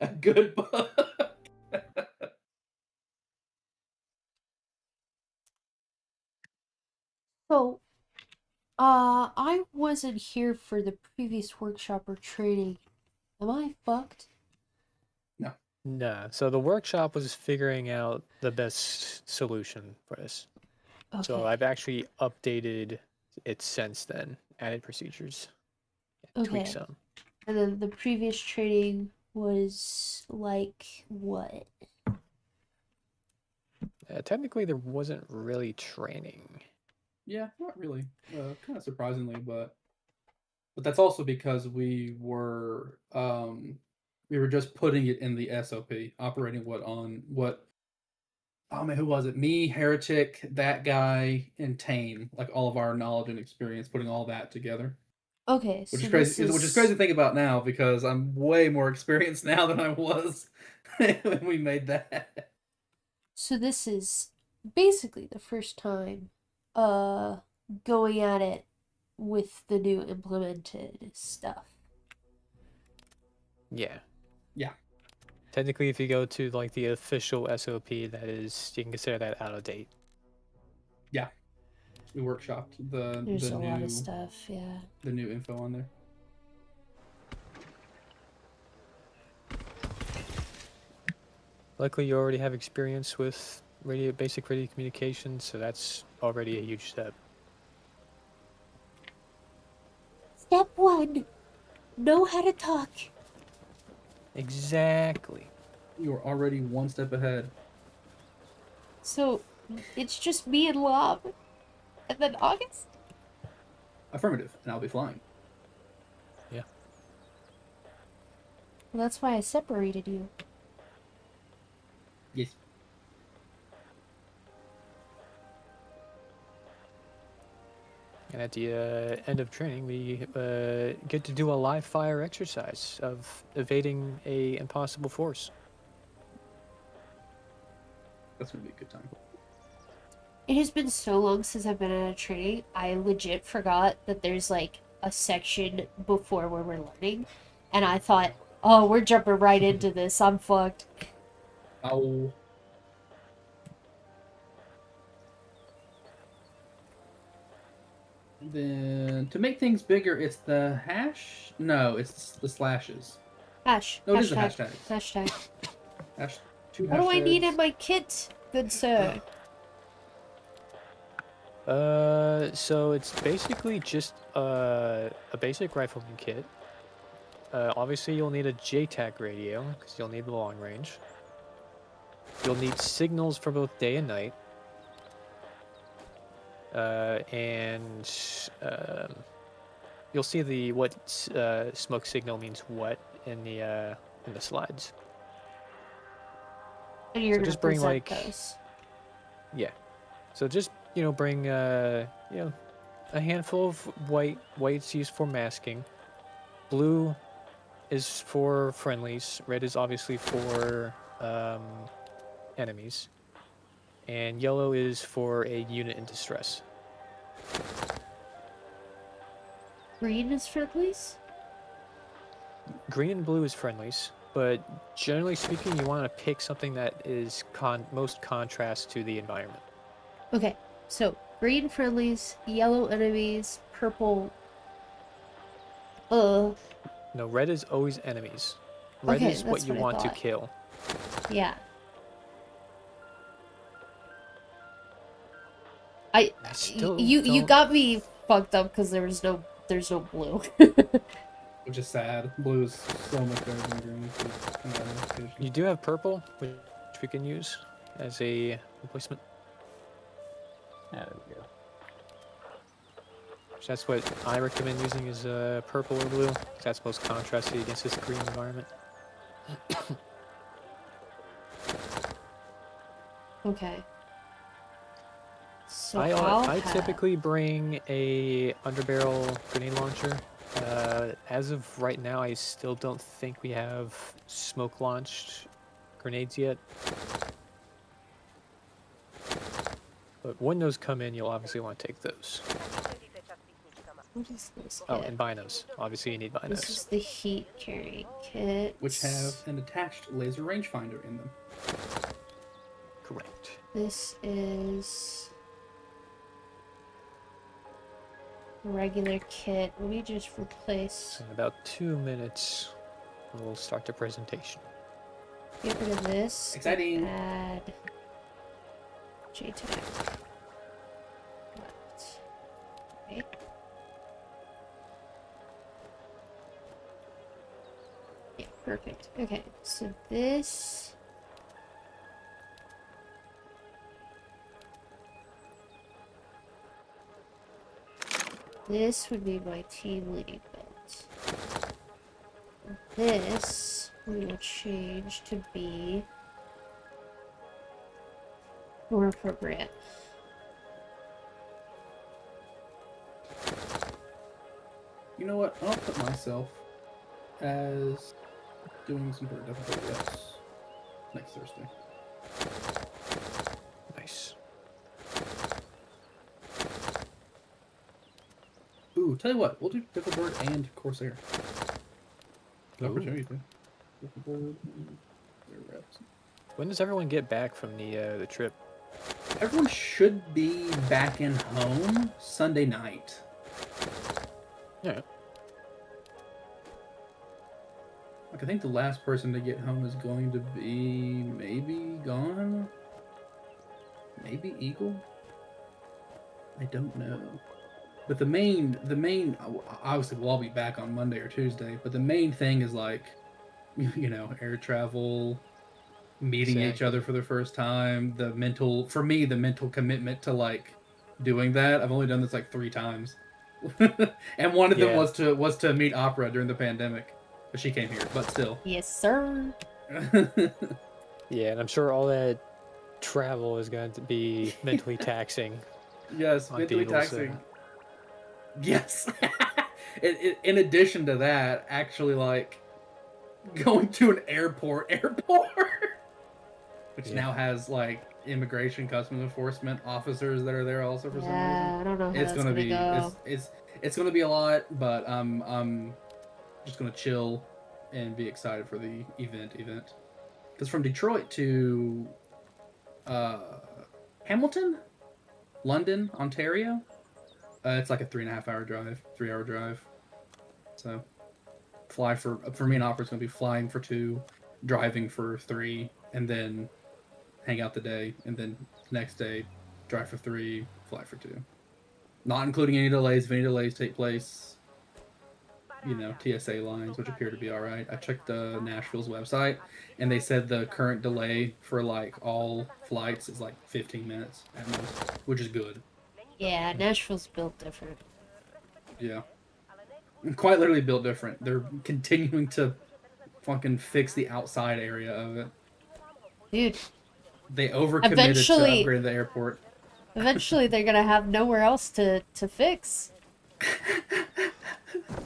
A good bug. So, I wasn't here for the previous workshop or training. Am I fucked? No. Nah, so the workshop was figuring out the best solution for this. So Okay. I've actually updated it since then, added procedures, tweaked Okay. some. And then the previous training was like what? Technically, there wasn't really training. Yeah, not really. Kind of surprisingly, but that's also because we were just putting it in the SOP, operating what. Oh man, who was it? Me, Heretic, that guy, and Tane. Like all of our knowledge and experience, putting all that together. Okay, Which so is crazy. this Which is crazy is to think about now because I'm way more experienced now than I was when we made that. so this is basically the first time uh going at it with the new implemented stuff. Yeah. Yeah, Technically, if you go to like the official SOP, that is, you can consider that out of date. yeah. We workshopped There's a lot of stuff, yeah. the new info on there. Luckily, you already have experience with basic radio communications, so that's already a huge step. Step 1. Know how to talk. Exactly. You are already one step ahead. So it's just me and Lob, and then August. Affirmative, and I'll be flying. Yeah. Well, that's why I separated you. Yes. And at the end of training, we get to do a live fire exercise of evading a impossible force. That's gonna be a good time. It has been so long since I've been at a training, I legit forgot that there's like a section before where we're learning. And I thought, oh, we're jumping right into this. I'm fucked. Oh. Then to make things bigger, it's the hash. No, it's the slashes. Hash. No, it is the Hashtag. hashtags. Hashtag. Hash. Two What do I need in hashtags. my kit, good sir? So it's basically just a basic rifleman kit. Obviously, you'll need a JTAC radio because you'll need the long range. You'll need signals for both day and night. And you'll see the what smoke signal means what in the slides. And you're So gonna just bring present like those. yeah. So just bring a handful of white's used for masking. Blue is for friendlies. Red is obviously for enemies. And yellow is for a unit in distress. Green is friendlies? Green and blue is friendlies, but generally speaking, you want to pick something that is most contrast to the environment. Okay, so green friendlies, yellow enemies, purple. No, red is always enemies. Red Okay, is what that's you what I want to thought. kill. Yeah. I still You don't. got me fucked up because there's no blue. Which is sad. Blue is so much better than green. So it's kind of an application. You do have purple, which we can use as a replacement. There we go. That's what I recommend using is purple or blue, because that's most contrasty against this green environment. Okay. So I typically bring a underbarrel grenade launcher. As of right now, I still don't think we have smoke launched grenades yet. But when those come in, you'll obviously want to take those. What is this Oh, kit? and binos. Obviously, you need This binos. is the heat carrying kit. which have an attached laser rangefinder in them. Correct. This is a regular kit. Let me just replace. So in about 2 minutes, we'll start the presentation. Get rid of this. Exciting. And add JTAC. Right. Yeah, perfect. Okay, so this. This would be my team leading belt. This we will change to be more appropriate. You know what? I'll put myself as doing some bird difficulty next Thursday. Nice. Ooh, tell you what, we'll do Difflebird and Corsair. Good Ooh. opportunity to. Difflebird and their reps. When does everyone get back from the trip? Everyone should be back in home Sunday night. Yeah. Like, I think the last person to get home is going to be maybe Gone? Maybe Eagle? I don't know. But the main, obviously we'll all be back on Monday or Tuesday, but the main thing is like, you know, air travel, meeting each Exactly. other for the first time, for me, the mental commitment to like doing that. I've only done this like 3 times. And one of them Yeah. was to meet Opera during the pandemic. But she came here, but still. Yes, sir. Yeah, and I'm sure all that travel is going to be mentally taxing. Yes, on mentally people's, taxing. Yes. In addition to that, actually, like, going to an airport, which Yeah. now has, like, immigration, customs enforcement officers that are there also for some reason. Yeah, I don't know how It's that's gonna gonna be, go. it's gonna be a lot, but I'm just gonna chill and be excited for the event. Because from Detroit to Hamilton, London, Ontario, it's like a 3.5 hour drive, 3 hour drive. So fly for me and Opera's gonna be flying for 2, driving for 3, and then hang out the day, and then next day drive for 3, fly for 2. Not including any delays. If any delays take place, you know, TSA lines, which appear to be all right. I checked Nashville's website, and they said the current delay for like all flights is like 15 minutes at most, which is good. Yeah, Nashville's built different. Yeah, quite literally built different. They're continuing to fucking fix the outside area of it. Dude, They overcommitted to Eventually- upgrade the airport. eventually they're gonna have nowhere else to fix.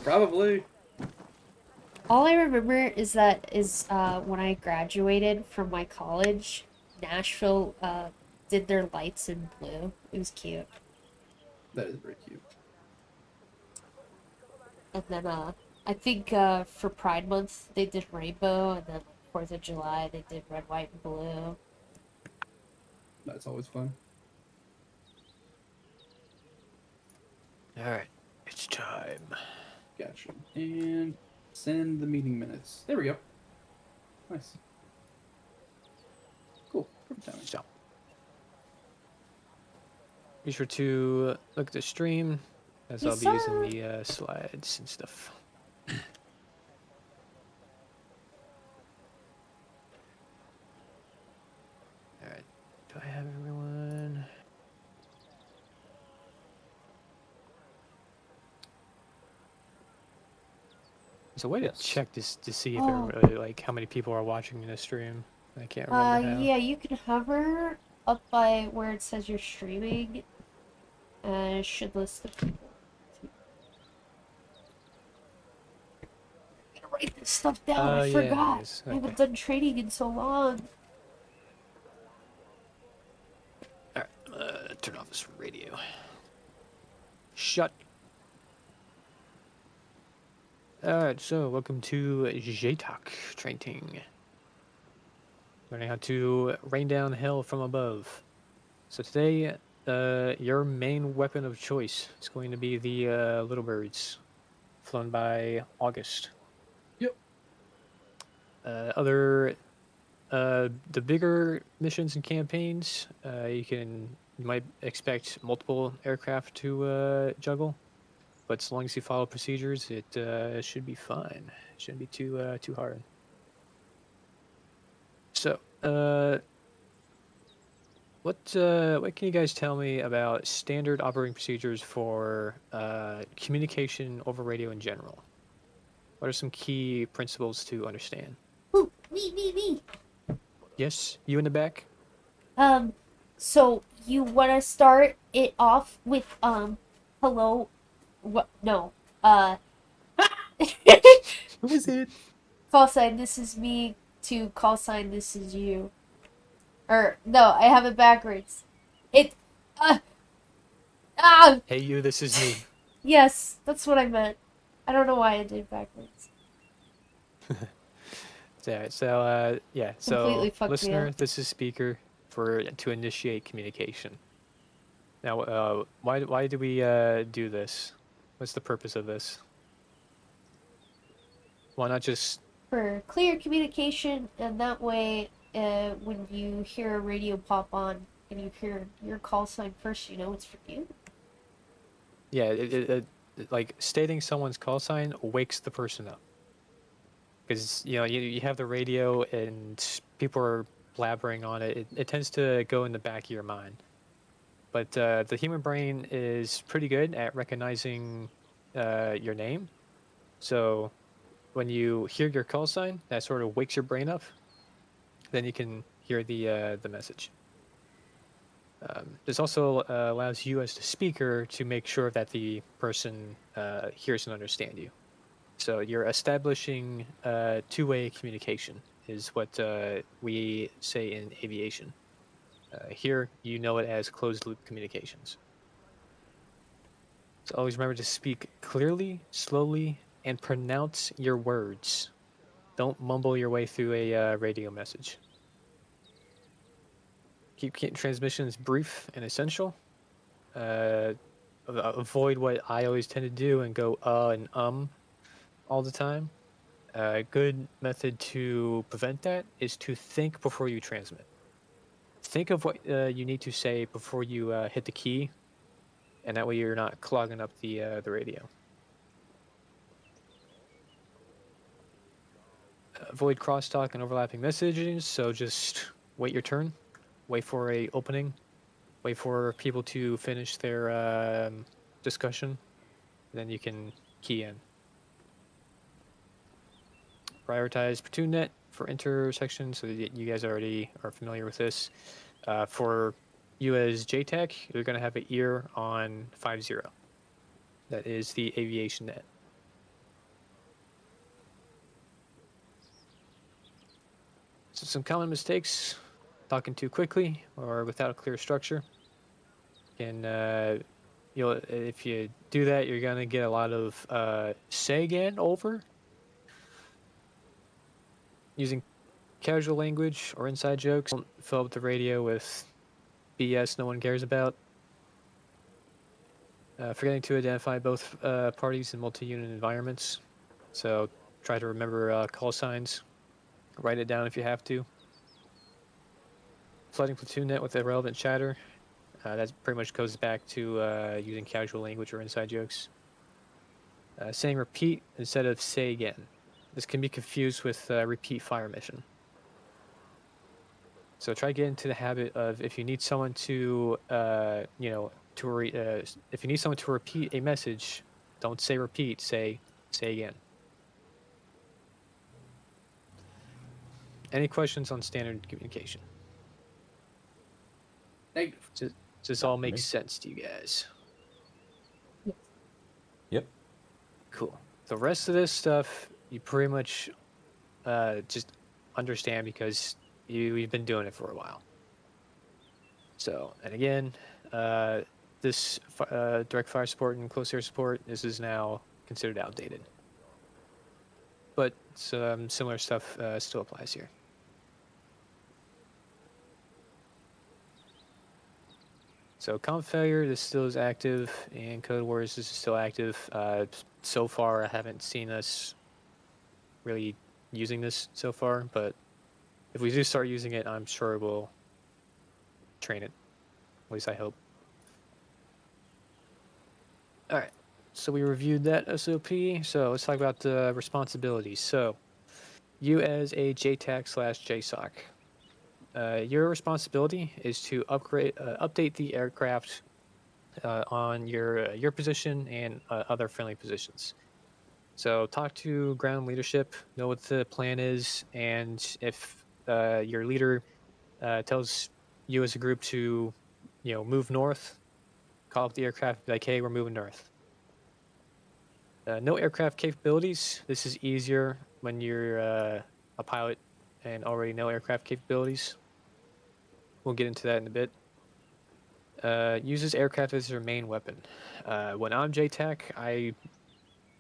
Probably. All I remember is when I graduated from my college, Nashville did their lights in blue. It was cute. That is very cute. And then I think for Pride Month they did rainbow, and then 4th of July they did red, white, and blue. That's always fun. All right, it's time. Gotcha. And send the meeting minutes. There we go. Nice. Cool. Perfect timing. So, be sure to look at the stream, as Yes, I'll be sir. using the slides and stuff. All right, do I have everyone? There's a way to Yes. check this to see if Oh. everybody, like, how many people are watching the stream. I can't remember how. Yeah, you can hover up by where it says you're streaming, and it should list the people. I'm gonna write this stuff down. I Yeah, forgot. it is. I haven't Okay. done training in so long. All right, turn off this radio. Shut Alright, so welcome to JTAC training. Learning how to rain down hell from above. So today, your main weapon of choice is going to be the little birds, flown by August. Yep. The bigger missions and campaigns, you might expect multiple aircraft to juggle, but as long as you follow procedures, it should be fine. It shouldn't be too hard. So, what can you guys tell me about standard operating procedures for communication over radio in general? What are some key principles to understand? Ooh, me. Yes, you in the back? So you want to start it off with, hello? What? No. Who is it? Call sign, this is me, to call sign, this is you. Or, no, I have it backwards. It, uh, ah! Hey you, this is me. Yes, that's what I meant. I don't know why I did it backwards. Yeah, Completely so fucked me listener, up. this is speaker to initiate communication. Now, why do we do this? What's the purpose of this? Why not just For clear communication, and that way, when you hear a radio pop on and you hear your call sign first, you know it's for you. yeah, like stating someone's call sign wakes the person up. Because you have the radio and people are blabbering on it. It tends to go in the back of your mind. But the human brain is pretty good at recognizing your name. So when you hear your call sign, that sort of wakes your brain up. Then you can hear the message. This also allows you as the speaker to make sure that the person hears and understands you. So you're establishing two-way communication is what we say in aviation. Here, you know it as closed-loop communications. So always remember to speak clearly, slowly, and pronounce your words. Don't mumble your way through a radio message. Keep transmissions brief and essential. Avoid what I always tend to do and go and all the time. A good method to prevent that is to think before you transmit. Think of what you need to say before you hit the key, and that way you're not clogging up the radio. Avoid crosstalk and overlapping messages, so just wait your turn. Wait for a opening. Wait for people to finish their discussion. Then you can key in. Prioritize platoon net for intersections, so that you guys already are familiar with this. For you as JTAC, you're going to have an ear on 50. That is the aviation net. So some common mistakes: talking too quickly or without a clear structure. And if you do that, you're going to get a lot of say again over. Using casual language or inside jokes. Don't fill up the radio with BS no one cares about. Forgetting to identify both parties in multi-unit environments. So try to remember call signs. Write it down if you have to. Flooding platoon net with irrelevant chatter. That pretty much goes back to using casual language or inside jokes. Saying repeat instead of say again. This can be confused with repeat fire mission. So try to get into the habit of if you need someone to, if you need someone to repeat a message, don't say repeat, say again. Any questions on standard communication? Negative. Does this all make sense to you guys? Yep. Cool. The rest of this stuff, you pretty much just understand because you've been doing it for a while. So, and again, this direct fire support and close air support, this is now considered outdated. but some similar stuff still applies here. So comp failure, this still is active, and code wars, this is still active. So far, I haven't seen us really using this so far, but if we do start using it, I'm sure we'll train it. At least I hope. All right, so we reviewed that SOP. So let's talk about the responsibilities. So you as a JTAC/JSOC, your responsibility is to update the aircraft on your position and other friendly positions. So talk to ground leadership, know what the plan is, and if your leader tells you as a group to, move north, call up the aircraft, be like, hey, we're moving north. No aircraft capabilities. This is easier when you're a pilot and already know aircraft capabilities. We'll get into that in a bit. Uses aircraft as their main weapon. When I'm JTAC, I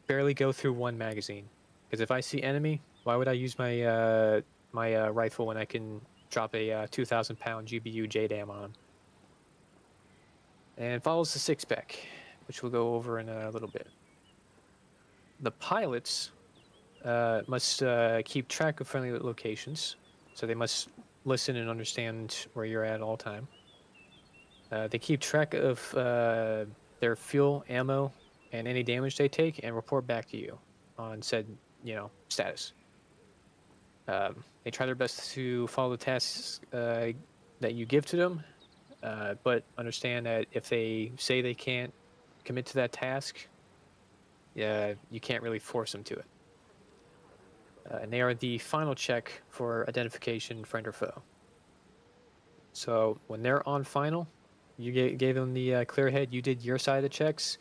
barely go through one magazine, because if I see enemy, why would I use my rifle when I can drop a 2,000-pound GBU JDAM on him? And follows the six-pack, which we'll go over in a little bit. The pilots must keep track of friendly locations, so they must listen and understand where you're at all time. They keep track of their fuel, ammo, and any damage they take, and report back to you on said, status. They try their best to follow the tasks that you give to them, but understand that if they say they can't commit to that task, you can't really force them to it. And they are the final check for identification, friend or foe. So when they're on final, you gave them the clear head, you did your side of the checks,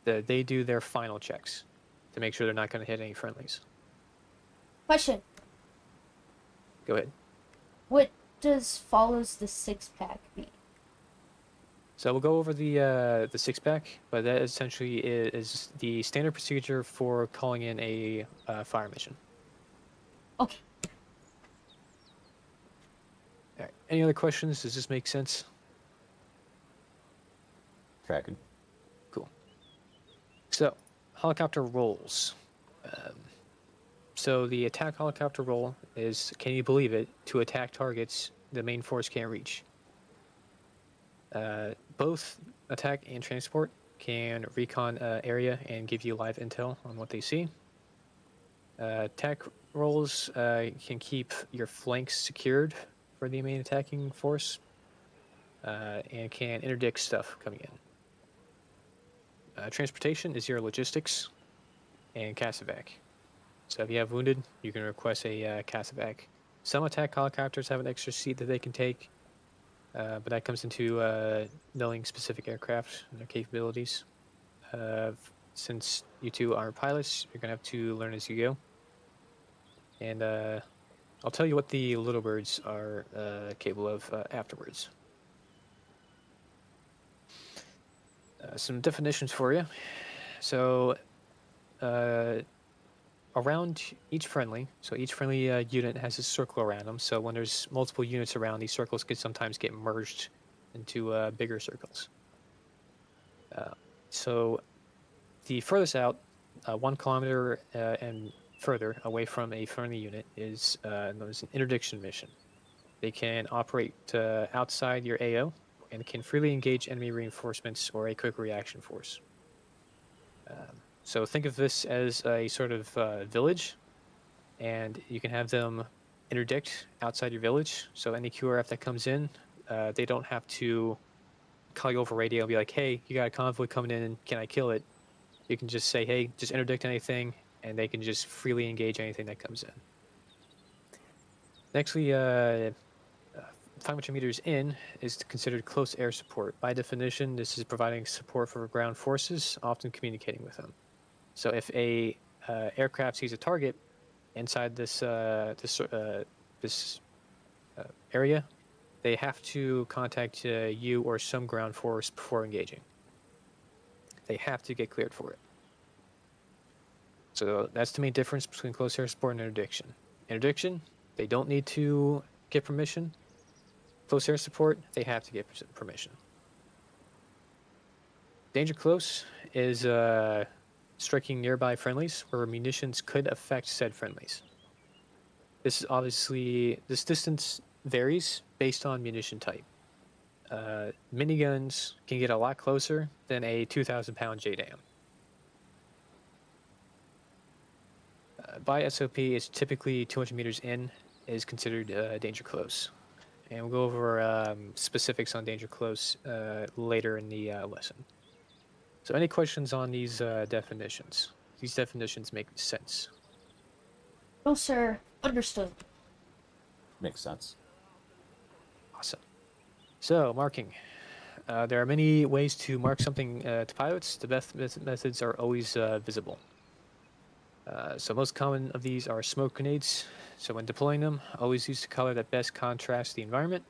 they do their final checks to make sure they're not going to hit any friendlies. Question. Go ahead. What does follows the six-pack mean? So we'll go over the six-pack, but that essentially is the standard procedure for calling in a fire mission. Okay. All right. Any other questions? Does this make sense? Tracking. Cool. So, helicopter roles. So the attack helicopter role is, can you believe it, to attack targets the main force can't reach. Both attack and transport can recon area and give you live intel on what they see. Attack roles can keep your flanks secured for the main attacking force and can interdict stuff coming in. Transportation is your logistics and CASEVAC. So if you have wounded, you can request a CASEVAC. Some attack helicopters have an extra seat that they can take, but that comes into knowing specific aircraft and their capabilities. Since you two are pilots, you're going to have to learn as you go. And I'll tell you what the little birds are capable of afterwards. Some definitions for you. So around each friendly, so each friendly unit has a circle around them. So when there's multiple units around, these circles could sometimes get merged into bigger circles. So the furthest out, 1 kilometer and further away from a friendly unit is known as an interdiction mission. They can operate outside your AO and can freely engage enemy reinforcements or a quick reaction force. So think of this as a sort of village, and you can have them interdict outside your village. So any QRF that comes in, they don't have to call you over radio and be like, hey, you got a convoy coming in, can I kill it? You can just say, hey, just interdict anything, and they can just freely engage anything that comes in. Nextly, 500 meters in is considered close air support. By definition, this is providing support for ground forces, often communicating with them. So if a aircraft sees a target inside this area, they have to contact you or some ground force before engaging. They have to get cleared for it. So that's the main difference between close air support and interdiction. Interdiction, they don't need to get permission. Close air support, they have to get permission. Danger close is striking nearby friendlies where munitions could affect said friendlies. This distance varies based on munition type. Miniguns can get a lot closer than a 2,000-pound JDAM. By SOP, it's typically 200 meters in is considered danger close. And we'll go over specifics on danger close later in the lesson. So any questions on these definitions? These definitions make sense. No, sir. Understood. Makes sense. Awesome. So, marking. There are many ways to mark something to pilots. The best methods are always visible. So most common of these are smoke grenades. So when deploying them, always use the color that best contrasts the environment.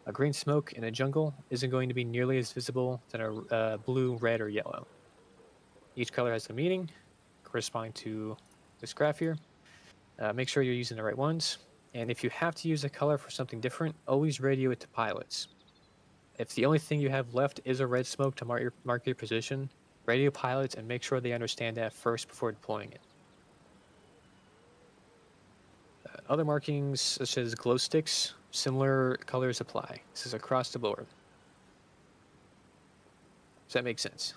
A green smoke in a jungle isn't going to be nearly as visible than a blue, red, or yellow. Each color has a meaning corresponding to this graph here. Make sure you're using the right ones. And if you have to use a color for something different, always radio it to pilots. If the only thing you have left is a red smoke to mark your position, radio pilots and make sure they understand that first before deploying it. Other markings, such as glow sticks, similar colors apply. This is across the board. Does that make sense?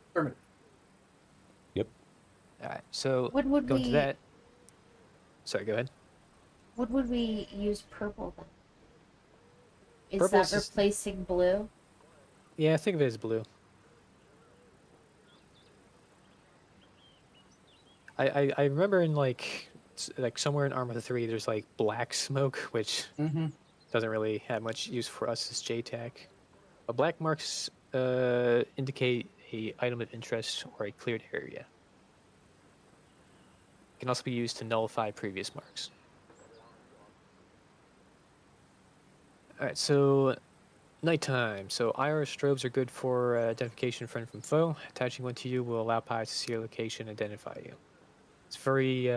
Affirmative. Yep. All right, so When would going to we- that. Sorry, go ahead. When would we use purple then? Is Purple that is just- replacing blue? Yeah, think of it as blue. I remember in like somewhere in Arma 3, there's like black smoke, which Mm-hmm. doesn't really have much use for us as JTAC. But black marks indicate a item of interest or a cleared area. It can also be used to nullify previous marks. Alright, so nighttime. So IR strobes are good for identification of friend from foe. Attaching one to you will allow pilots to see your location and identify you. It's very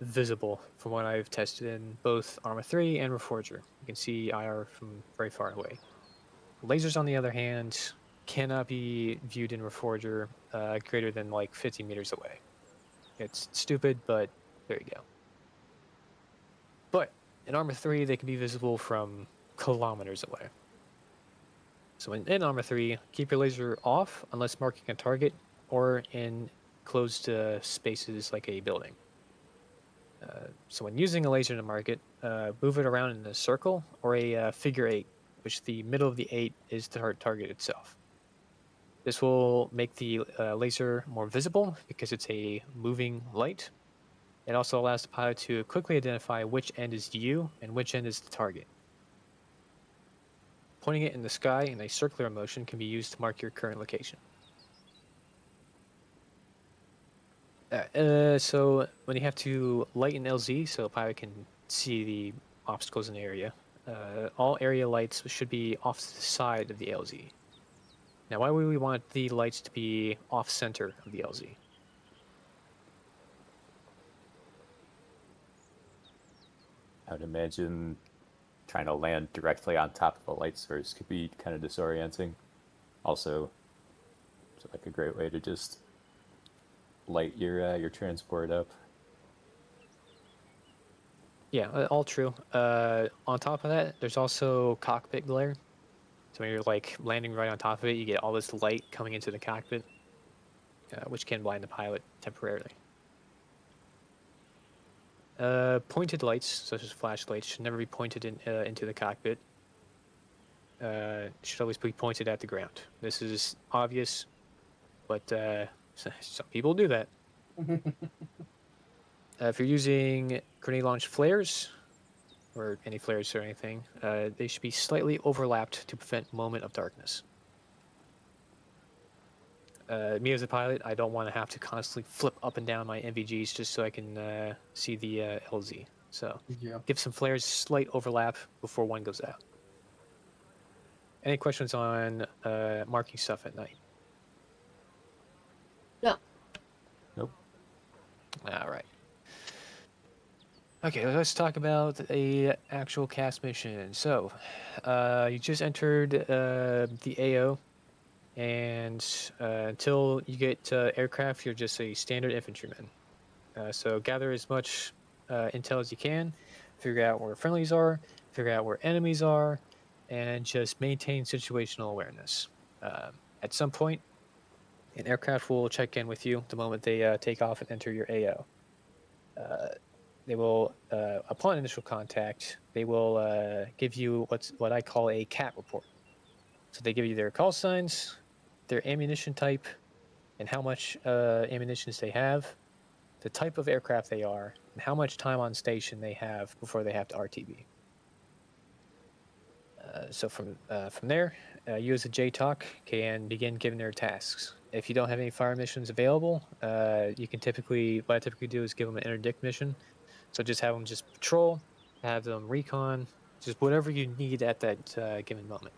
visible from what I've tested in both Arma 3 and Reforger. You can see IR from very far away. Lasers, on the other hand, cannot be viewed in Reforger greater than like 50 meters away. It's stupid, but there you go. But in Arma 3, they can be visible from kilometers away. So in Arma 3, keep your laser off unless marking a target or in closed spaces like a building. So when using a laser to mark it, move it around in a circle or a figure 8, which the middle of the 8 is the target itself. This will make the laser more visible because it's a moving light. It also allows the pilot to quickly identify which end is you and which end is the target. Pointing it in the sky in a circular motion can be used to mark your current location. So when you have to lighten LZ so a pilot can see the obstacles in the area, all area lights should be off to the side of the LZ. Now, why would we want the lights to be off-center of the LZ? I would imagine trying to land directly on top of a light source could be kind of disorienting. Also, it's like a great way to just light your transport up. Yeah, all true. On top of that, there's also cockpit glare. So when you're like landing right on top of it, you get all this light coming into the cockpit, which can blind the pilot temporarily. Pointed lights, such as flashlights, should never be pointed into the cockpit. Should always be pointed at the ground. This is obvious, but some people do that. If you're using grenade launch flares, or any flares or anything, they should be slightly overlapped to prevent moment of darkness. Me as a pilot, I don't want to have to constantly flip up and down my NVGs just so I can see the LZ. So Yeah. give some flares slight overlap before one goes out. Any questions on marking stuff at night? No. Nope. All right. Okay, let's talk about a actual cast mission. So, you just entered the AO, and until you get aircraft, you're just a standard infantryman. So gather as much intel as you can, figure out where friendlies are, figure out where enemies are, and just maintain situational awareness. At some point, an aircraft will check in with you the moment they take off and enter your AO. Uh, they will, upon initial contact, they will give you what I call a CAT report. So they give you their call signs, their ammunition type, and how much ammunitions they have, the type of aircraft they are, and how much time on station they have before they have to RTB. So from there, you as a JTAC can begin giving their tasks. If you don't have any fire missions available, you can what I typically do is give them an interdict mission. So just have them just patrol, have them recon, just whatever you need at that given moment.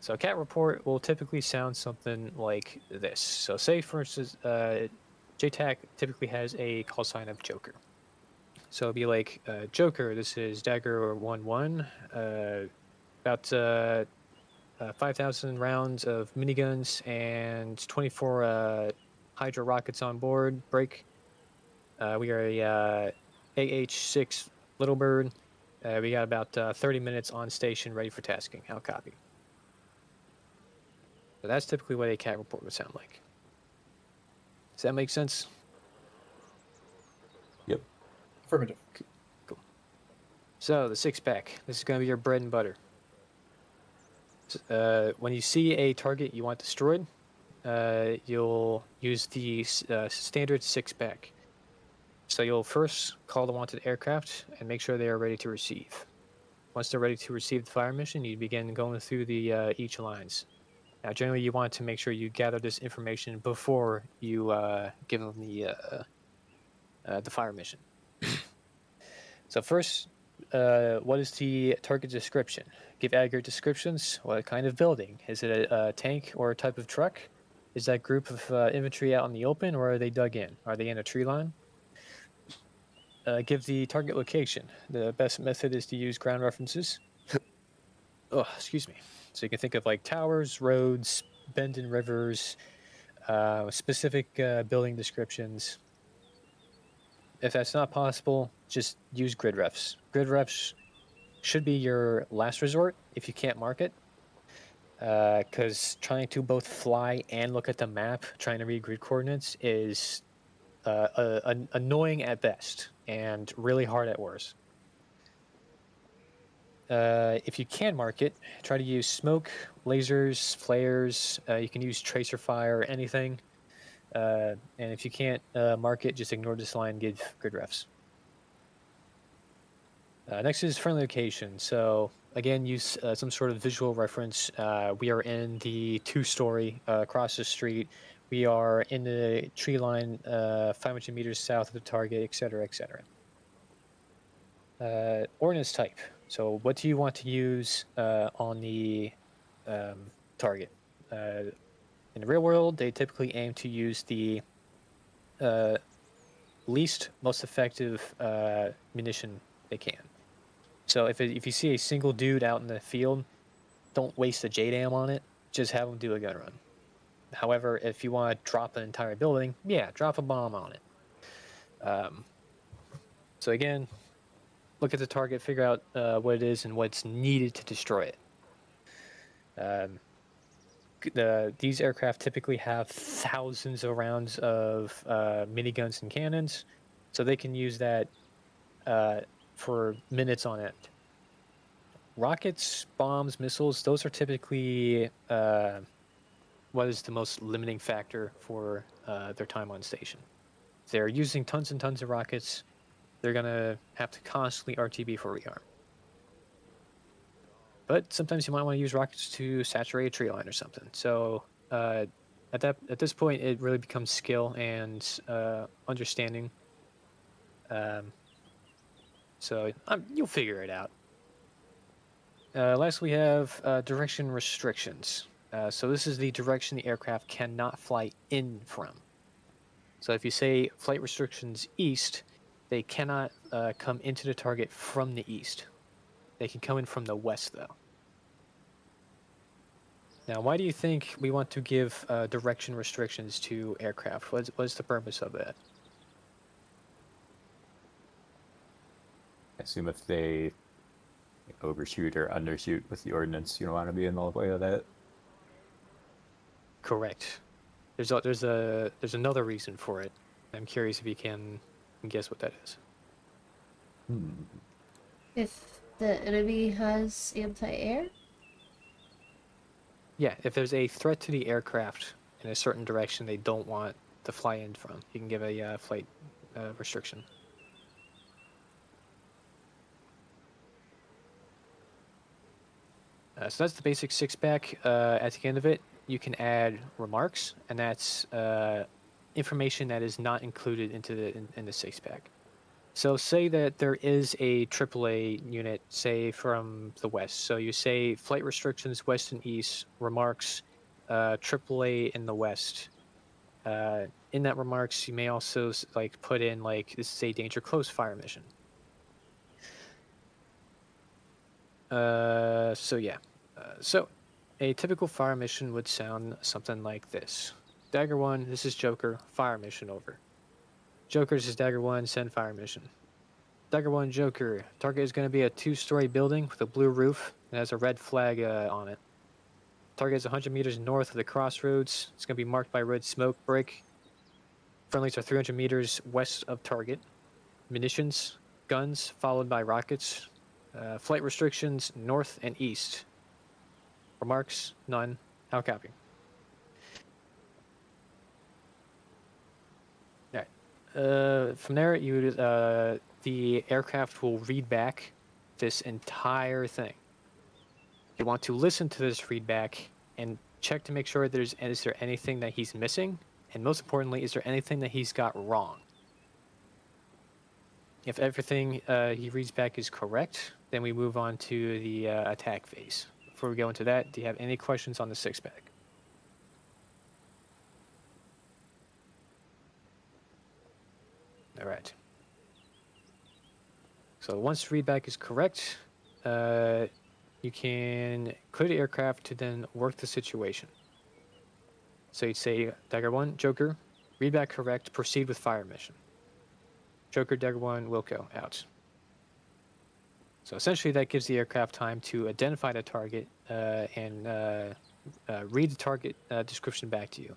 So a CAT report will typically sound something like this. So say, for instance, JTAC typically has a call sign of Joker. So it'll be like, Joker, this is Dagger 1-1, about 5,000 rounds of miniguns and 24 Hydra rockets on board. Break. We are a AH-6 Little Bird. We got about 30 minutes on station ready for tasking. How copy? So that's typically what a CAT report would sound like. Does that make sense? Yep. Affirmative. Cool. So the 6-pack. This is going to be your bread and butter. When you see a target you want destroyed, you'll use the standard 6-pack. So you'll first call the wanted aircraft and make sure they are ready to receive. Once they're ready to receive the fire mission, you begin going through the each lines. Now, generally, you want to make sure you gather this information before you give them the fire mission. So first, what is the target description? Give accurate descriptions. What kind of building? Is it a tank or a type of truck? Is that group of infantry out in the open, or are they dug in? Are they in a tree line? Give the target location. The best method is to use ground references. Oh, excuse me. So you can think of like towers, roads, bend in rivers, specific building descriptions. If that's not possible, just use grid refs. Grid refs should be your last resort if you can't mark it. Because trying to both fly and look at the map, trying to read grid coordinates is annoying at best and really hard at worst. If you can mark it, try to use smoke, lasers, flares. You can use tracer fire, anything. And if you can't mark it, just ignore this line and give grid refs. Next is friendly location. So again, use some sort of visual reference. We are in the 2-story across the street. We are in the tree line 500 meters south of the target, etc., etc. Ordnance type. So what do you want to use on the target? In the real world, they typically aim to use the least most effective munition they can. So if you see a single dude out in the field, don't waste a JDAM on it. Just have them do a gun run. However, if you want to drop an entire building, yeah, drop a bomb on it. So again, look at the target, figure out what it is and what's needed to destroy it. These aircraft typically have thousands of rounds of miniguns and cannons, so they can use that for minutes on end. Rockets, bombs, missiles, those are typically what is the most limiting factor for their time on station. If they're using tons and tons of rockets, they're going to have to constantly RTB for rearm. But sometimes you might want to use rockets to saturate a tree line or something. So at this point, it really becomes skill and understanding. So you'll figure it out. Last, we have direction restrictions. So this is the direction the aircraft cannot fly in from. So if you say flight restrictions east, they cannot come into the target from the east. They can come in from the west, though. Now, why do you think we want to give direction restrictions to aircraft? What's the purpose of that? I assume if they overshoot or undershoot with the ordnance, you don't want to be in the way of that. Correct. There's another reason for it. I'm curious if you can guess what that is. If the enemy has anti-air? Yeah, if there's a threat to the aircraft in a certain direction they don't want to fly in from, you can give a flight restriction. So that's the basic six-pack. At the end of it, you can add remarks, and that's information that is not included in the six-pack. So say that there is a AAA unit, say from the west. So you say flight restrictions west and east, remarks, AAA in the west. In that remarks, you may also like put in like this is a danger close fire mission. So yeah. So a typical fire mission would sound something like this. Dagger 1, this is Joker, fire mission over. Joker, this is Dagger 1, send fire mission. Dagger 1, Joker, target is going to be a 2-story building with a blue roof and has a red flag on it. Target is 100 meters north of the crossroads. It's going to be marked by red smoke break. Friendlies are 300 meters west of target. Munitions, guns, followed by rockets. Flight restrictions north and east. Remarks, none. How copy? Alright. From there, the aircraft will read back this entire thing. You want to listen to this readback and check to make sure is there anything that he's missing, and most importantly, is there anything that he's got wrong? If everything he reads back is correct, then we move on to the attack phase. Before we go into that, do you have any questions on the six-pack? All right. So once readback is correct, you can clear the aircraft to then work the situation. So you'd say, Dagger 1, Joker, readback correct, proceed with fire mission. Joker, Dagger 1, Wilco, out. So essentially that gives the aircraft time to identify the target and read the target description back to you.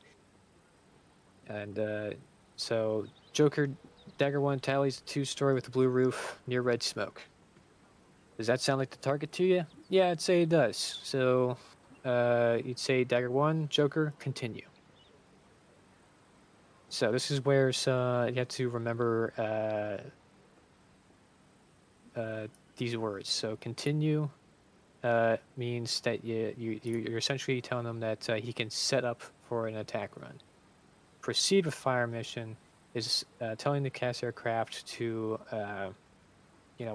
And so Joker, Dagger 1 tallies the 2-story with the blue roof near red smoke. Does that sound like the target to you? Yeah, I'd say it does. So you'd say Dagger 1, Joker, continue. So this is where you have to remember these words. So continue means that you're essentially telling them that he can set up for an attack run. Proceed with fire mission is telling the cast aircraft to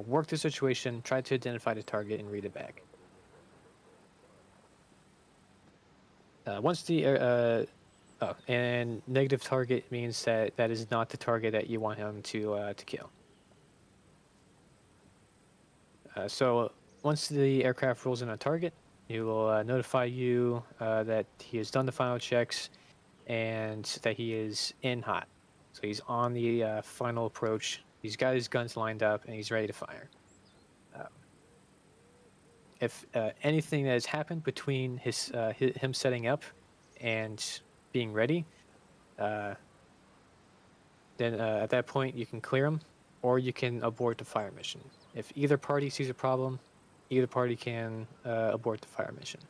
work the situation, try to identify the target, and read it back. Once the and negative target means that is not the target that you want him to kill. So once the aircraft rolls in on target, he will notify you that he has done the final checks and that he is in hot. So he's on the final approach. He's got his guns lined up and he's ready to fire. If anything that has happened between him setting up and being ready, then at that point you can clear him, or you can abort the fire mission. If either party sees a problem, either party can abort the fire mission.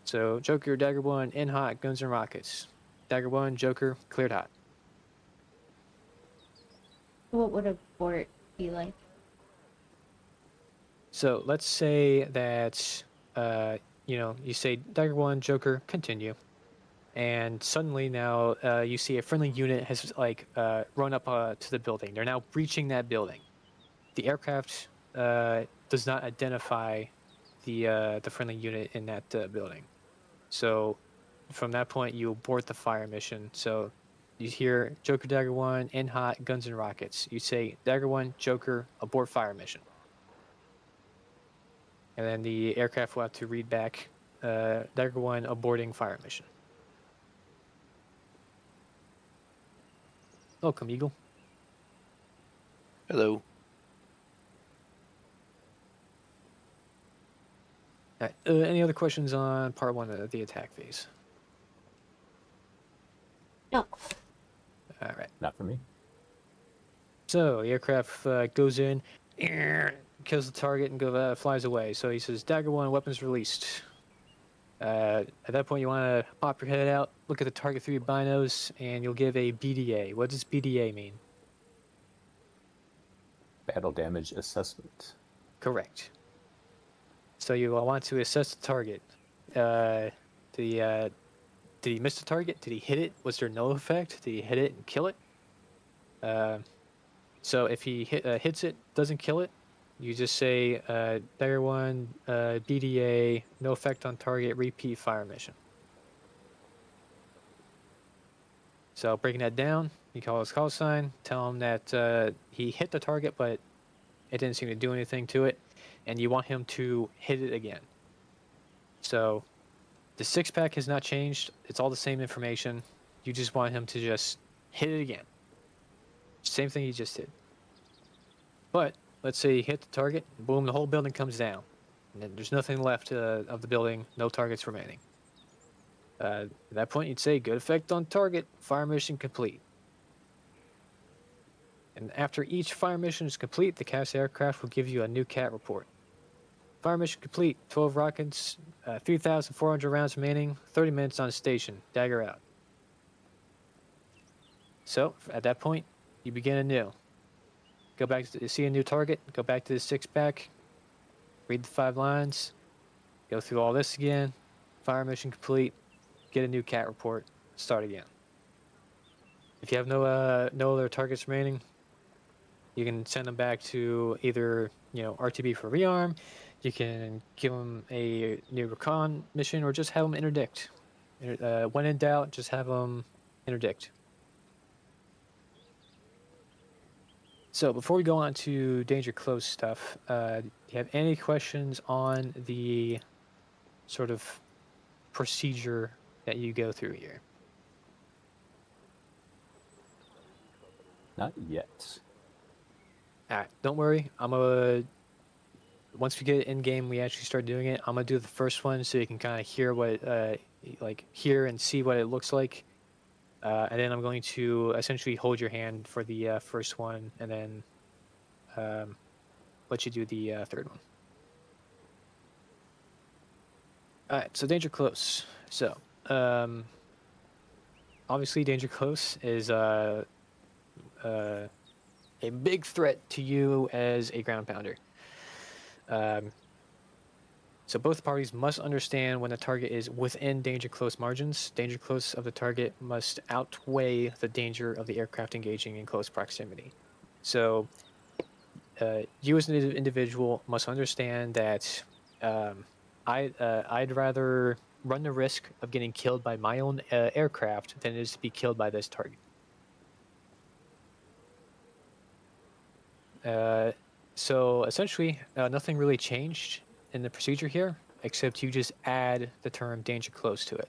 So Joker, Dagger 1, in hot, guns and rockets. Dagger 1, Joker, cleared hot. What would abort be like? So let's say that you say Dagger 1, Joker, continue, and suddenly now you see a friendly unit has run up to the building. They're now breaching that building. The aircraft does not identify the friendly unit in that building. So from that point, you abort the fire mission. So You hear Joker Dagger 1, in hot, guns and rockets. You say Dagger 1, Joker, abort fire mission. And then the aircraft will have to read back Dagger 1, aborting fire mission. Welcome, Eagle. Hello. All right, any other questions on part 1 of the attack phase? No. All right. Not for me. So the aircraft goes in, kills the target, and flies away. So he says, Dagger 1, weapons released. At that point, you want to pop your head out, look at the target through your binos, and you'll give a BDA. What does BDA mean? Battle damage assessment. Correct. So you want to assess the target. Did he miss the target? Did he hit it? Was there no effect? Did he hit it and kill it? So if he hits it, doesn't kill it, you just say Dagger 1, BDA, no effect on target, repeat fire mission. So breaking that down, you call his call sign, tell him that he hit the target, but it didn't seem to do anything to it, and you want him to hit it again. So the 6-pack has not changed. It's all the same information. You just want him to just hit it again. Same thing he just did. But let's say you hit the target, boom, the whole building comes down. And then there's nothing left of the building, no targets remaining. At that point, you'd say, good effect on target, fire mission complete. And after each fire mission is complete, the CAS aircraft will give you a new CAT report. Fire mission complete, 12 rockets, 3,400 rounds remaining, 30 minutes on station, Dagger out. So, at that point, you begin anew. Go back to see a new target, go back to the 6-pack, read the 5 lines, go through all this again, fire mission complete, get a new CAT report, start again. If you have no other targets remaining, you can send them back to either RTB for rearm, you can give them a new recon mission, or just have them interdict. When in doubt, just have them interdict. So before we go on to danger close stuff, do you have any questions on the sort of procedure that you go through here? Not yet. Alright, don't worry. Once we get in game, we actually start doing it. I'm gonna do the first one so you can kind of hear what hear and see what it looks like. And then I'm going to essentially hold your hand for the first one, and then let you do the third one. Alright, so danger close. So, obviously danger close is a big threat to you as a ground pounder. So both parties must understand when the target is within danger close margins. Danger close of the target must outweigh the danger of the aircraft engaging in close proximity. So you as an individual must understand that I'd rather run the risk of getting killed by my own aircraft than it is to be killed by this target. So essentially, nothing really changed in the procedure here, except you just add the term danger close to it.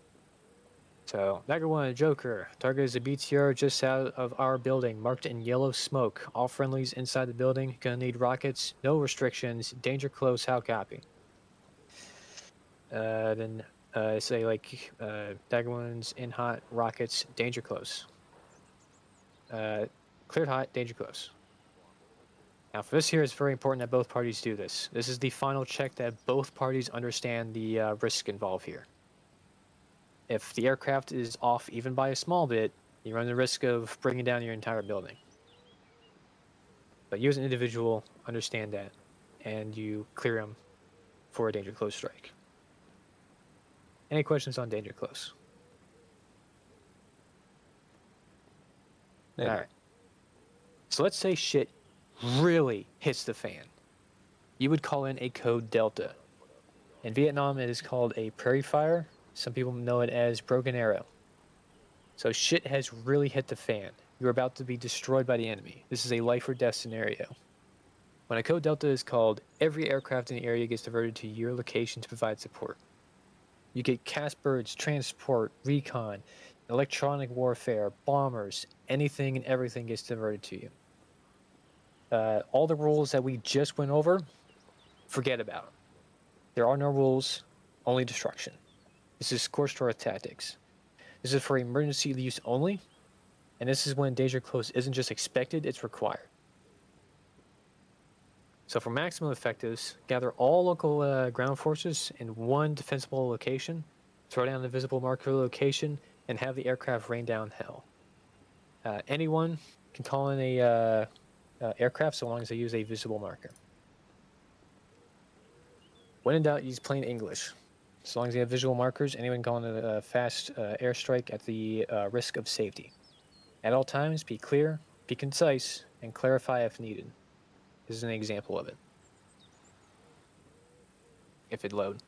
So, Dagger 1, Joker. Target is a BTR just out of our building, marked in yellow smoke. All friendlies inside the building. Gonna need rockets. No restrictions. Danger close. How copy? Then say Dagger 1's in hot, rockets, danger close. Cleared hot, danger close. Now, for this here, it's very important that both parties do this. This is the final check that both parties understand the risk involved here. If the aircraft is off even by a small bit, you run the risk of bringing down your entire building. But you as an individual understand that, and you clear them for a danger close strike. Any questions on danger close? Yeah. All right. So let's say shit really hits the fan. You would call in a code Delta. In Vietnam, it is called a prairie fire. Some people know it as broken arrow. So shit has really hit the fan. You're about to be destroyed by the enemy. This is a life or death scenario. When a code delta is called, every aircraft in the area gets diverted to your location to provide support. You get cast birds, transport, recon, electronic warfare, bombers, anything and everything gets diverted to you. All the rules that we just went over, forget about them. There are no rules, only destruction. This is scorched earth tactics. This is for emergency use only, and this is when danger close isn't just expected, it's required. So for maximum effectives, gather all local ground forces in one defensible location, throw down the visible marker location, and have the aircraft rain down hell. Anyone can call in a aircraft so long as they use a visible marker. When in doubt, use plain English. So long as you have visual markers, anyone can call in a fast airstrike at the risk of safety. At all times, be clear, be concise, and clarify if needed. This is an example of it. If it load.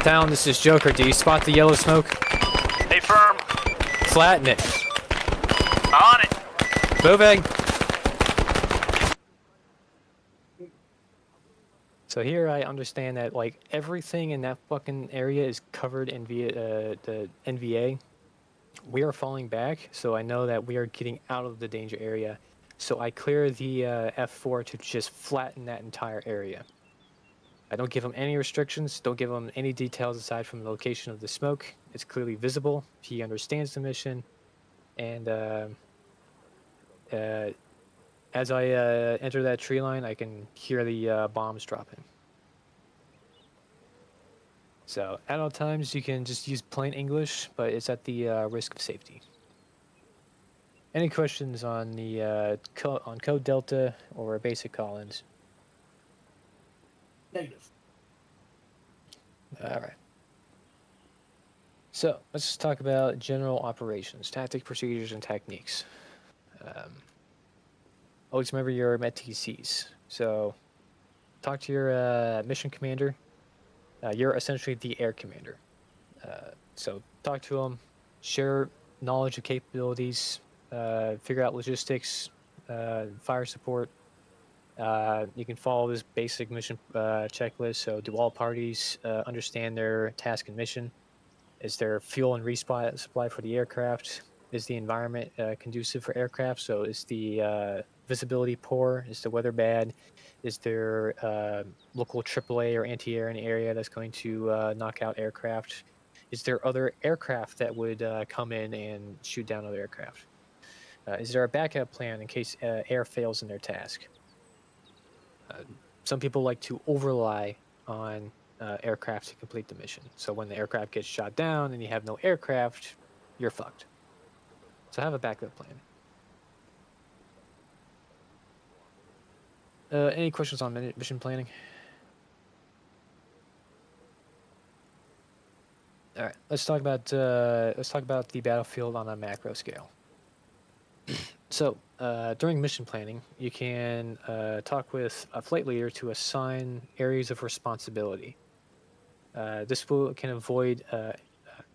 Town, this is Joker. Do you spot the yellow smoke? Hey, firm. Flatten it. On it. Moving. So here I understand that like everything in that fucking area is covered in the NVA. We are falling back, so I know that we are getting out of the danger area. So I clear the F4 to just flatten that entire area. I don't give him any restrictions, don't give him any details aside from the location of the smoke. It's clearly visible. He understands the mission, and as I enter that tree line, I can hear the bombs dropping. So at all times, you can just use plain English, but it's at the risk of safety. Any questions on the on Code Delta or basic call-ins? Negative. All right. So let's just talk about general operations, tactic, procedures, and techniques. Always remember your METTCs. So talk to your mission commander. You're essentially the air commander. So talk to them, share knowledge of capabilities, figure out logistics, fire support. You can follow this basic mission checklist. So do all parties understand their task and mission? Is there fuel and resupply supply for the aircraft? Is the environment conducive for aircraft? So is the visibility poor? Is the weather bad? Is there local AAA or anti-air in the area that's going to knock out aircraft? Is there other aircraft that would come in and shoot down other aircraft? Is there a backup plan in case air fails in their task? Some people like to overrely on aircraft to complete the mission. So when the aircraft gets shot down and you have no aircraft, you're fucked. So have a backup plan. Any questions on mission planning? All right, let's talk about the battlefield on a macro scale. So during mission planning, you can talk with a flight leader to assign areas of responsibility. This can avoid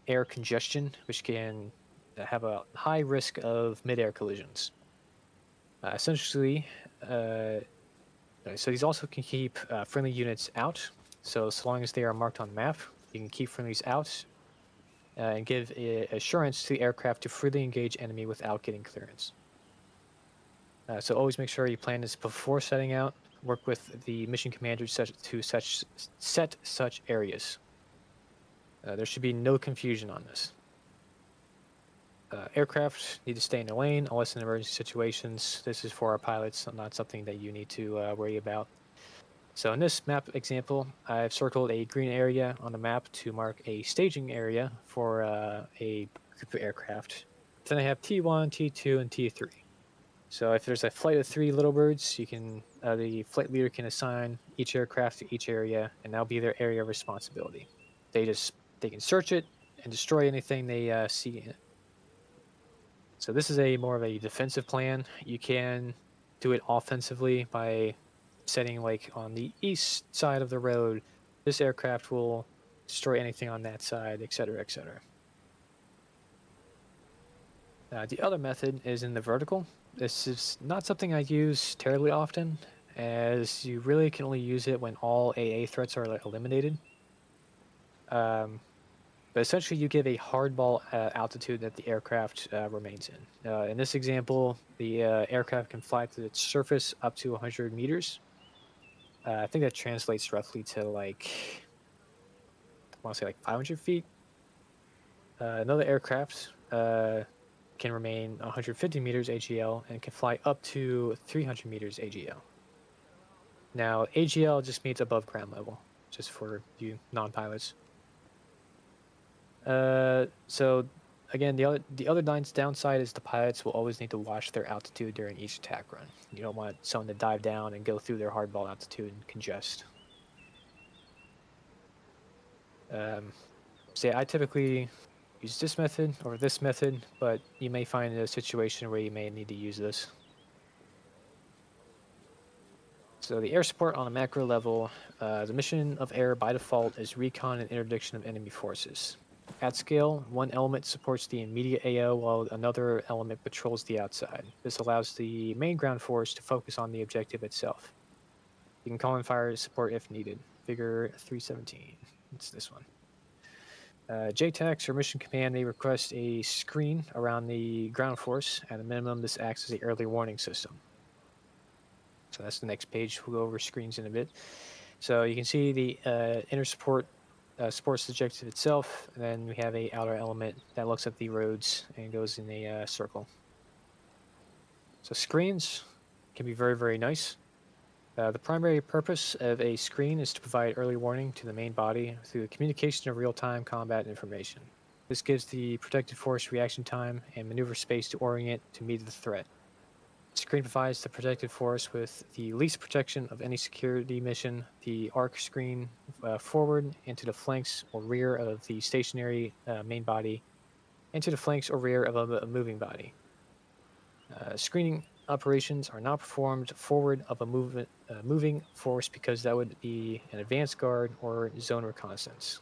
air congestion, which can have a high risk of mid-air collisions. Essentially, so these also can keep friendly units out. So long as they are marked on the map, you can keep friendlies out and give assurance to the aircraft to freely engage enemy without getting clearance. So always make sure you plan this before setting out. Work with the mission commander to set such areas. There should be no confusion on this. Aircraft need to stay in the lane unless in emergency situations. This is for our pilots, not something that you need to worry about. So in this map example, I've circled a green area on the map to mark a staging area for a group of aircraft. Then I have T1, T2, and T3. So if there's a flight of 3 little birds, you can the flight leader can assign each aircraft to each area, and that'll be their area of responsibility. They can search it and destroy anything they see in it. So this is more of a defensive plan. You can do it offensively by setting like on the east side of the road, this aircraft will destroy anything on that side, etc., etc. The other method is in the vertical. This is not something I use terribly often, as you really can only use it when all AA threats are like, eliminated. But essentially, you give a hardball altitude that the aircraft remains in. In this example, the aircraft can fly to its surface up to 100 meters. I think that translates roughly to like, I want to say like 500 feet. Another aircraft can remain 150 meters AGL and can fly up to 300 meters AGL. Now, AGL just means above ground level, just for you non-pilots. So again, the other downside is the pilots will always need to watch their altitude during each attack run. You don't want someone to dive down and go through their hardball altitude and congest. So yeah, I typically use this method or this method, but you may find a situation where you may need to use this. So the air support on a macro level, the mission of air by default is recon and interdiction of enemy forces. At scale, one element supports the immediate AO while another element patrols the outside. This allows the main ground force to focus on the objective itself. You can call in fire support if needed. Figure 317. It's this one. JTACs or mission command may request a screen around the ground force. At a minimum, this acts as an early warning system. So that's the next page. We'll go over screens in a bit. So you can see the inner support supports the objective itself, and then we have a outer element that looks at the roads and goes in a circle. So screens can be very, very nice. The primary purpose of a screen is to provide early warning to the main body through the communication of real-time combat information. This gives the protected force reaction time and maneuver space to orient to meet the threat. The screen provides the protected force with the least protection of any security mission. The arc screen forward and to the flanks or rear of the stationary main body, and to the flanks or rear of a moving body. Screening operations are not performed forward of a moving force because that would be an advanced guard or zone reconnaissance.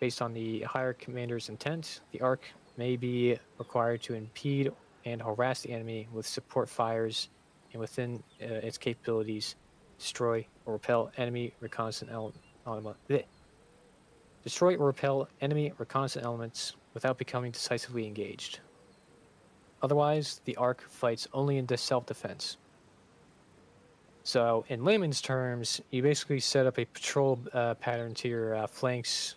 Based on the higher commander's intent, the ARC may be required to impede and harass the enemy with support fires, and within its capabilities, destroy or repel enemy reconnaissance destroy or repel enemy reconnaissance elements without becoming decisively engaged. Otherwise, the ARC fights only in self-defense. So, in layman's terms, you basically set up a patrol pattern to your flanks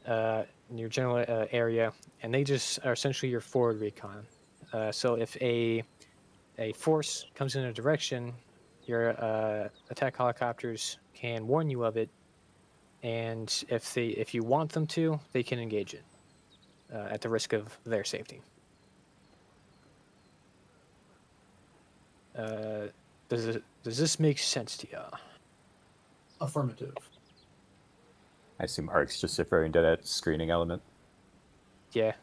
in your general area, and they just are essentially your forward recon. So if a force comes in a direction, your attack helicopters can warn you of it, and if you want them to, they can engage it at the risk of their safety. Does this make sense to you? Affirmative. I assume ARC's just referring to that screening element. Yeah.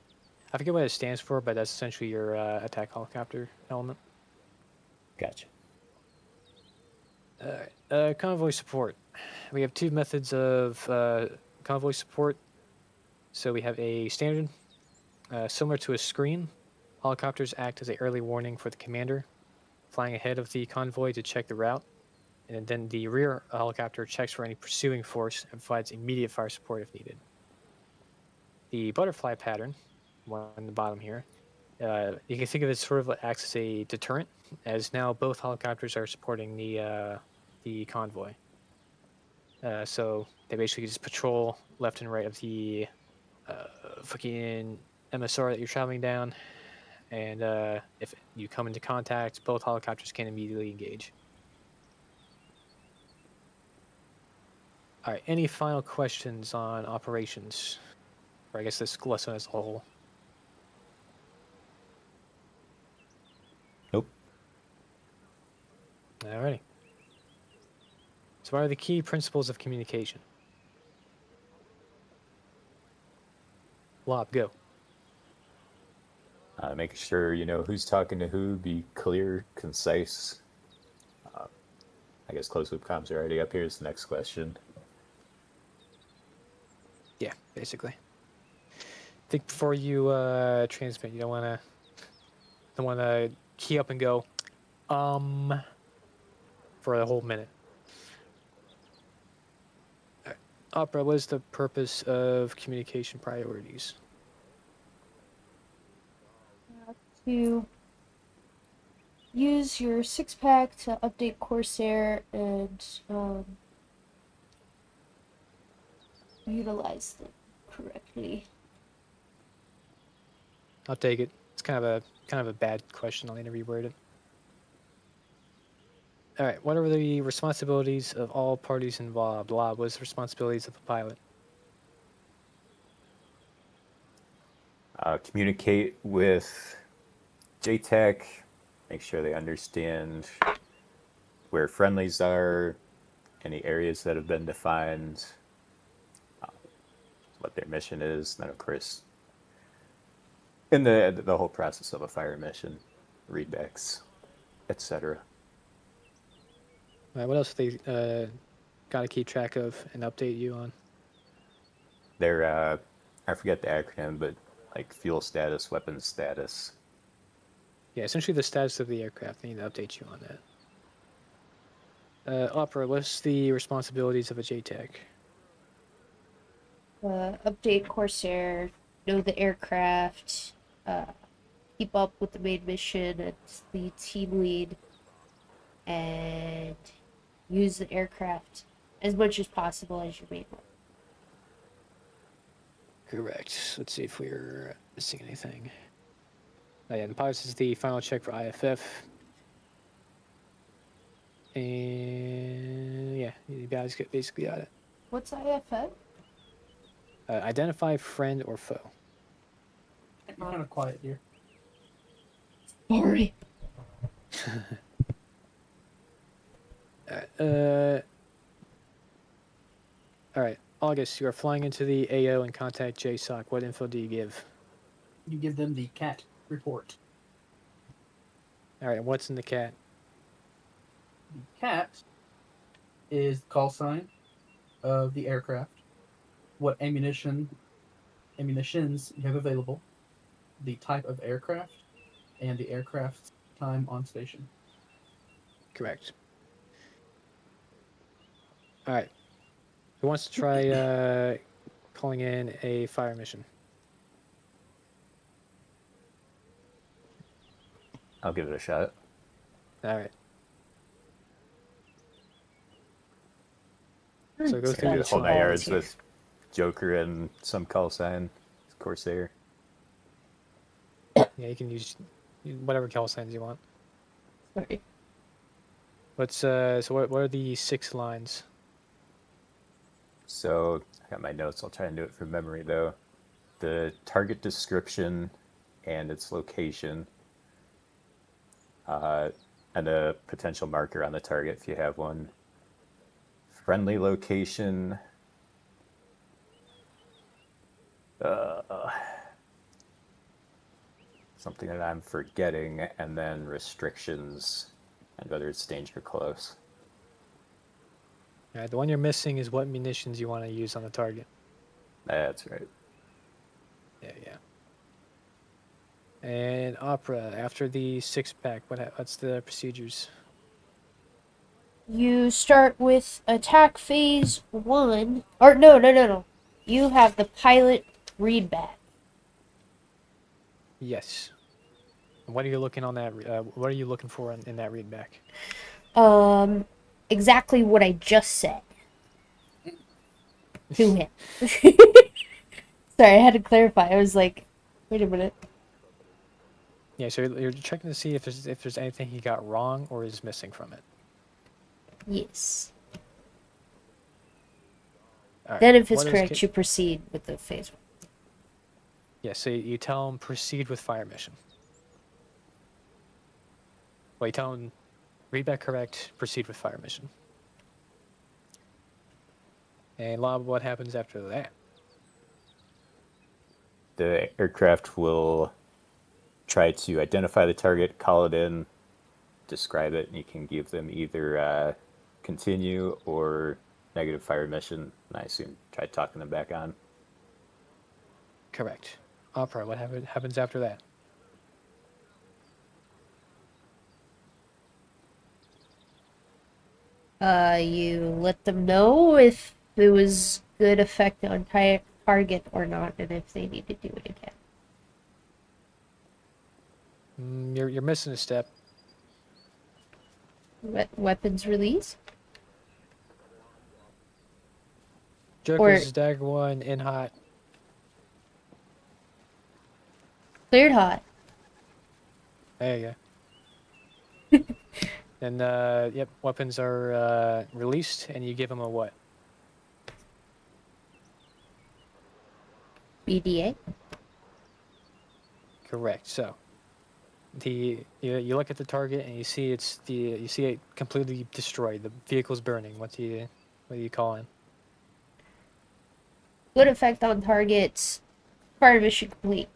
I forget what it stands for, but that's essentially your attack helicopter element. Gotcha. Convoy support. We have two methods of convoy support. So we have a standard, similar to a screen. Helicopters act as an early warning for the commander, flying ahead of the convoy to check the route. And then the rear helicopter checks for any pursuing force and provides immediate fire support if needed. The butterfly pattern, one on the bottom here, you can think of it sort of acts as a deterrent, as now both helicopters are supporting the convoy. So they basically just patrol left and right of the fucking MSR that you're traveling down, and if you come into contact, both helicopters can immediately engage. All right, any final questions on operations? Or I guess this lesson as a whole. Nope. Alrighty. So what are the key principles of communication? Lob, go. Making sure you know who's talking to who, be clear, concise. I guess closed loop comms are already up here is the next question. Yeah, basically. I think before you transmit, you don't want to key up and go, for a whole minute. Alright. Opera, what is the purpose of communication priorities? To use your 6-pack to update Corsair and utilize them correctly. I'll take it. It's kind of a bad question. I'll need to reword it. All right. What are the responsibilities of all parties involved? What is the responsibilities of a pilot? Communicate with JTAC, make sure they understand where friendlies are, any areas that have been defined, what their mission is, and then of course, in the whole process of a fire mission, readbacks, etc. All right. What else do they got to keep track of and update you on? They're I forget the acronym, but like fuel status, weapons status. Yeah, essentially the status of the aircraft. They need to update you on that. Opera, what's the responsibilities of a JTAC? Update Corsair, know the aircraft, keep up with the main mission and the team lead, and use the aircraft as much as possible as your main one. Correct. Let's see if we're missing anything. Oh, yeah, the pilots is the final check for IFF. And yeah, you guys basically got it. What's IFF? Identify friend or foe. You're kind of quiet here. Sorry. All right. August, you are flying into the AO and contact JSOC. What info do you give? You give them the CAT report. All right. What's in the CAT? The CAT is the call sign of the aircraft, what ammunitions you have available, the type of aircraft, and the aircraft's time on station. Correct. All right. Who wants to try calling in a fire mission? I'll give it a shot. All right. So go through Do the the whole two 9 yards volunteer. with Joker and some call sign, Corsair. Yeah, you can use whatever call signs you want. Sorry. What are the 6 lines? So I got my notes. I'll try and do it from memory though. The target description and its location, and a potential marker on the target if you have one. Friendly location. Something that I'm forgetting, and then restrictions and whether it's danger close. All right, the one you're missing is what munitions you want to use on the target. That's right. Yeah. And Opera, after the 6-pack, what's the procedures? You start with attack phase 1. Or no. You have the pilot readback. Yes. And what are you looking on that? What are you looking for in that readback? Exactly what I just said to him. Sorry, I had to clarify. I was like, wait a minute. Yeah, so you're checking to see if there's anything he got wrong or is missing from it. Yes. All right. Then, if it's what is correct, ca- you proceed with the phase 1. Yeah, so you tell him proceed with fire mission. Well, you tell him readback correct, proceed with fire mission. And Lob, what happens after that? The aircraft will try to identify the target, call it in, describe it, and you can give them either continue or negative fire mission, and I assume try talking them back on. Correct. Opera, what happens after that? You let them know if it was good effect on target or not, and if they need to do it again. You're missing a step. Weapons release? Joker's Dagger 1 in hot. Cleared hot. There you go. And yep, weapons are released, and you give them a what? BDA? Correct. So, you look at the target and you see it completely destroyed. The vehicle's burning. What do you call him? Good effect on targets. Fire mission complete.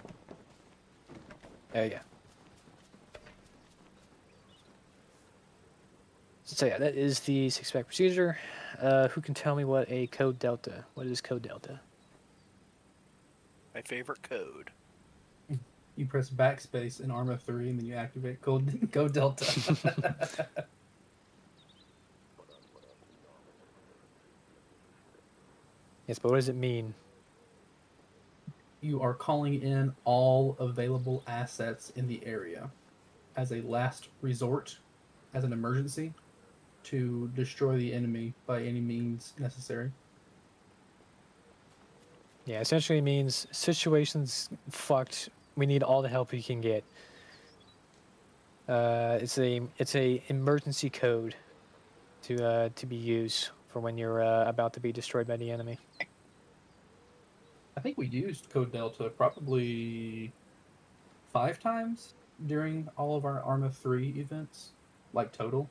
There you go. So yeah, that is the 6-pack procedure. Who can tell me what a code delta? What is code delta? My favorite code. You press backspace in Arma 3 and then you activate Code Delta. Yes, but what does it mean? You are calling in all available assets in the area as a last resort, as an emergency, to destroy the enemy by any means necessary. Yeah, essentially it means situation's fucked. We need all the help we can get. It's a emergency code to be used for when you're about to be destroyed by the enemy. I think we used Code Delta probably 5 times during all of our Arma 3 events, like total.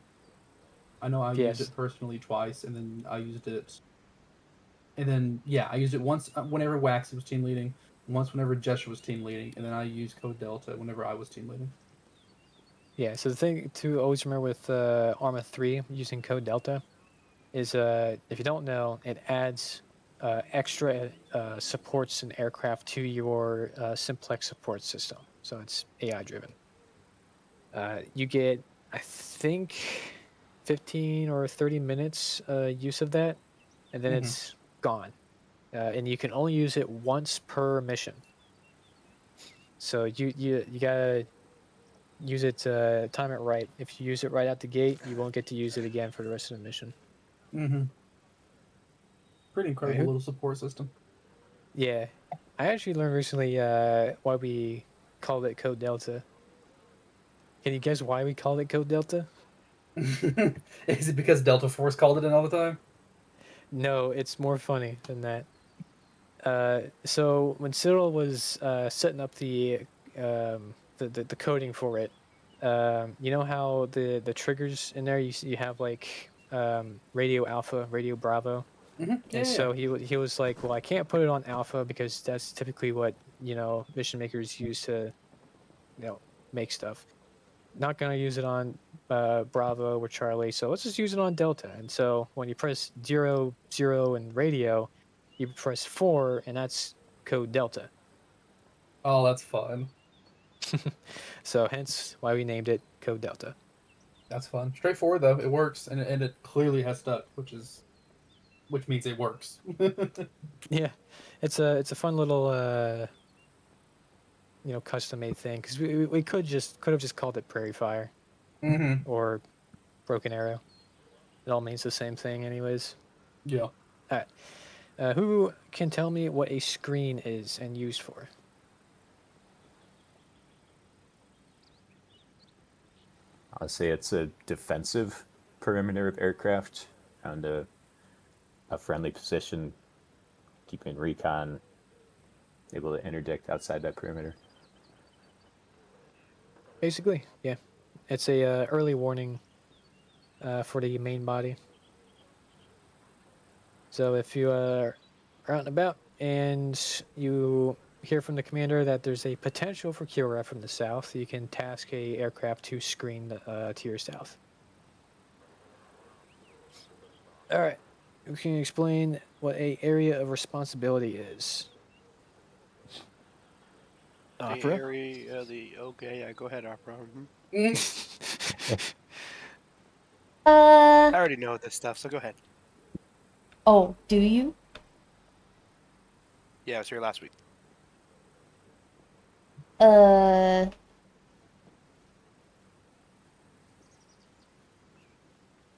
I know I Yes. used it personally twice, and then I used it. And then, yeah, I used it once whenever Waxy was team leading, once whenever Jeshua was team leading, and then I used Code Delta whenever I was team leading. Yeah, so the thing to always remember with Arma 3 using code Delta is if you don't know, it adds extra supports and aircraft to your simplex support system. So it's AI driven. You get, I think, 15 or 30 minutes use of that, and then it's gone. And you can only use it once per mission. So you gotta use it, time it right. If you use it right out the gate, you won't get to use it again for the rest of the mission. Pretty incredible little support system. Yeah, I actually learned recently why we called it Code Delta. Can you guess why we called it Code Delta? Is it because Delta Force called it in all the time? No, it's more funny than that. So when Cyril was setting up the coding for it, you know how the triggers in there you have like radio alpha, radio bravo, and so he was like, well, I can't put it on alpha because that's typically what mission makers use to make stuff. Not gonna use it on Bravo or Charlie, so let's just use it on Delta. And so when you press 0, 0 and radio, you press 4, and that's code Delta. Oh, that's fun. So hence why we named it Code Delta. That's fun. Straightforward though, it works, and it clearly has stuck, which means it works. Yeah, it's a fun little custom made thing because we could have just called it Prairie Fire or Broken Arrow. It all means the same thing, anyways. Yeah. All right. Who can tell me what a screen is and used for? I'll say it's a defensive perimeter of aircraft around a friendly position, keeping recon, able to interdict outside that perimeter. Basically, yeah. It's a early warning for the main body. So if you are out and about and you hear from the commander that there's a potential for Kira from the south, you can task a aircraft to screen to your south. All right. We can explain what a area of responsibility is. The Opera. area, okay, yeah, go ahead, Opera. Uh I already know this stuff, so go ahead. oh, do you? Yeah, I was here last week. Uh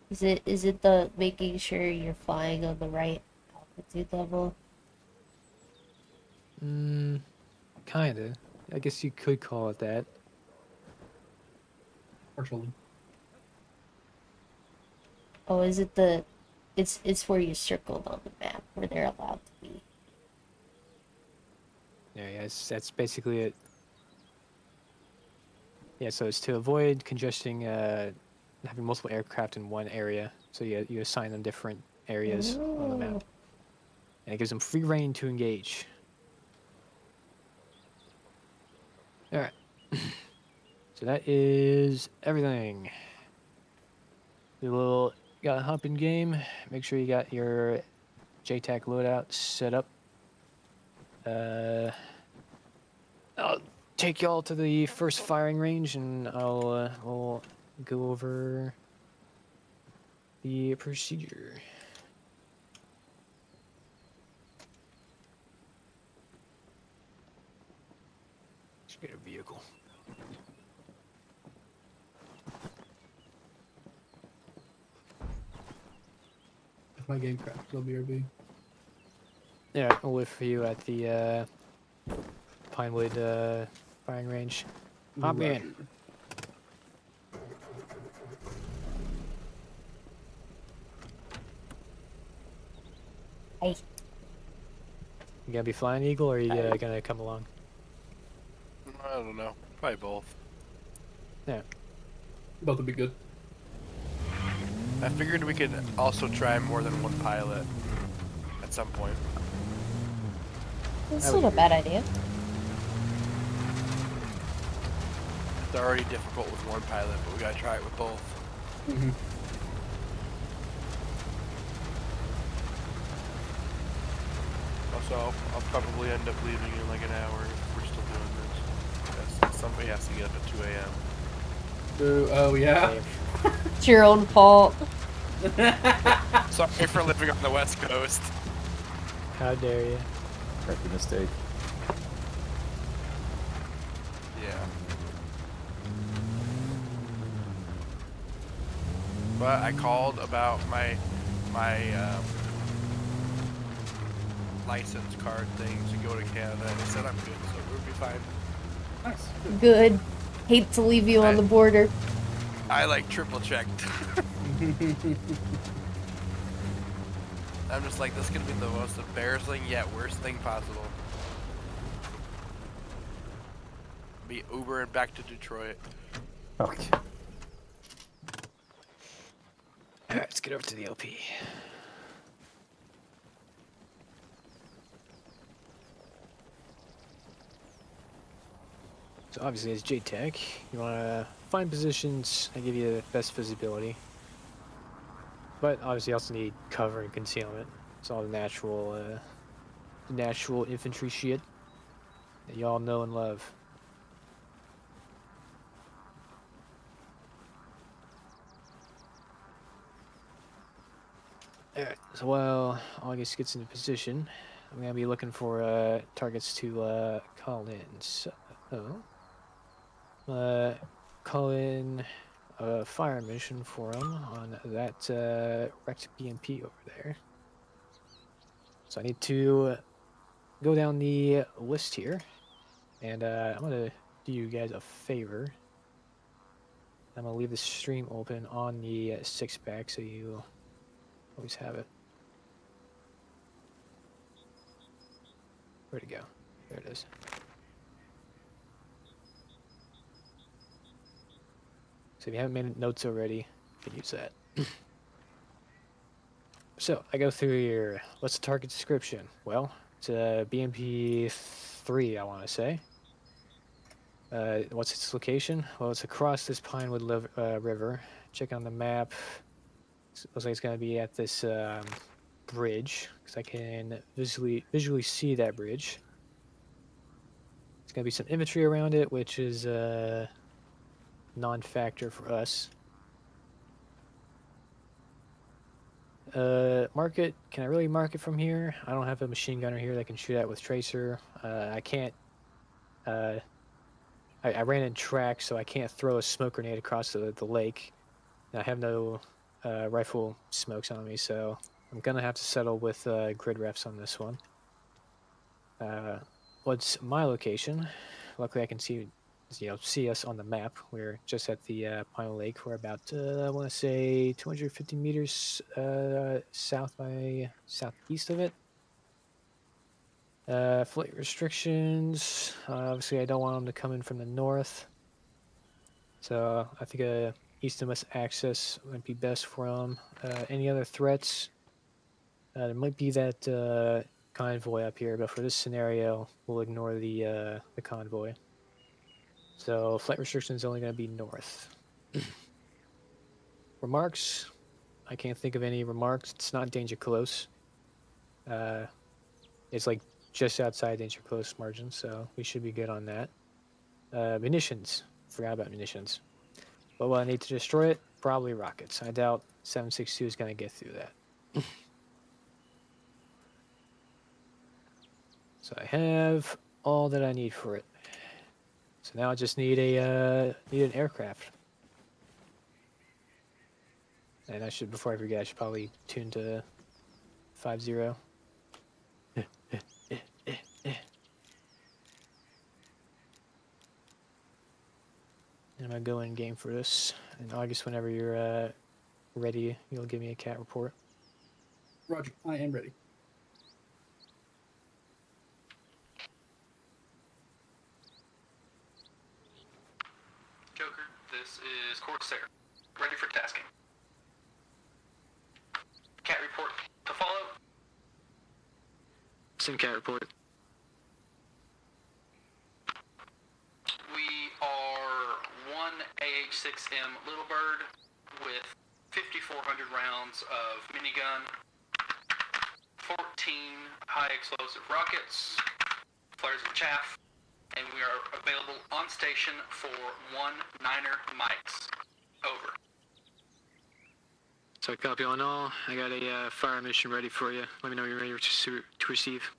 is it the making sure you're flying on the right altitude level? Kinda. I guess you could call it that. Partially. Oh, is it it's where you circled on the map where they're allowed to be. Yeah, that's basically it. Yeah, so it's to avoid congesting, having multiple aircraft in one area. So you assign them different areas on the map, Oh. and it gives them free reign to engage. All right. So that is everything. Do a little got a hop in game. Make sure you got your JTAC loadout set up. I'll take y'all to the first firing range, and we'll go over the procedure. Let's get a vehicle. If my game crashes, I'll BRB. Yeah, I'll wait for you at the Pinewood firing range. Hop in. Roger. Hey. You gonna be flying Eagle, or are you gonna come along? I don't know. Probably both. Yeah. Both would be good. I figured we could also try more than one pilot at some point. That's I not would a bad idea. It's already difficult with one pilot, but we gotta try it with both. Mm-hmm. Also, I'll probably end up leaving in like an hour if we're still doing this. Yes, somebody has to get up at 2 a.m. Oh yeah. Same. It's your own fault. Sorry for living on the West Coast. How dare you? Rookie mistake. Yeah. But I called about my license card thing to go to Canada, and they said I'm good, so we'll be fine. Nice. Good. Hate to leave you on the border. I like triple checked. I'm just like, this could be the most embarrassing yet worst thing possible. Be Ubering back to Detroit. Okay. Alright, let's get over to the LP. So obviously as JTAC, you want to find positions that give you the best visibility. But obviously you also need cover and concealment. It's all the natural infantry shit that y'all know and love. Alright, so while August gets into position, I'm going to be looking for targets to call in. So, call in a fire mission for him on that wrecked BMP over there. So I need to go down the list here, and I'm going to do you guys a favor. I'm going to leave the stream open on the 6-pack so you always have it. Where'd it go? There it is. So if you haven't made notes already, you can use that. So I go through here. What's the target description? Well, it's a BMP 3, I want to say. What's its location? Well, it's across this Pinewood River. Check on the map. Looks like it's gonna be at this bridge because I can visually see that bridge. There's gonna be some infantry around it, which is a non-factor for us. Market. Can I really mark it from here? I don't have a machine gunner here that can shoot at with tracer. I can't. I ran in track, so I can't throw a smoke grenade across the lake. And I have no rifle smokes on me, so I'm gonna have to settle with grid refs on this one. What's my location? Luckily, I can see us on the map. We're just at the Pine Lake. We're about I want to say 250 meters southeast of it. Flight restrictions. Obviously, I don't want them to come in from the north. So I think east and west access might be best for them. Any other threats? There might be that convoy up here, but for this scenario, we'll ignore the convoy. So flight restriction is only going to be north. Remarks? I can't think of any remarks. It's not danger close. It's like just outside danger close margin, so we should be good on that. Munitions. Forgot about munitions. But will I need to destroy it? Probably rockets. I doubt 7.62 is going to get through that. So I have all that I need for it. So now I just need an aircraft. And I should, before I forget, I should probably tune to 5.0. And I'm gonna go in game for this. In August, whenever you're ready, you'll give me a cat report. Roger, I am ready. Joker, this is Corsair. Ready for tasking. Cat report to follow. Send cat report. We are one AH-6M Little Bird with 5,400 rounds of minigun, 14 high explosive rockets, flares and chaff, and we are available on station for 1 Niner mics. Over. So copy on all. I got a fire mission ready for you. Let me know when you're ready to receive.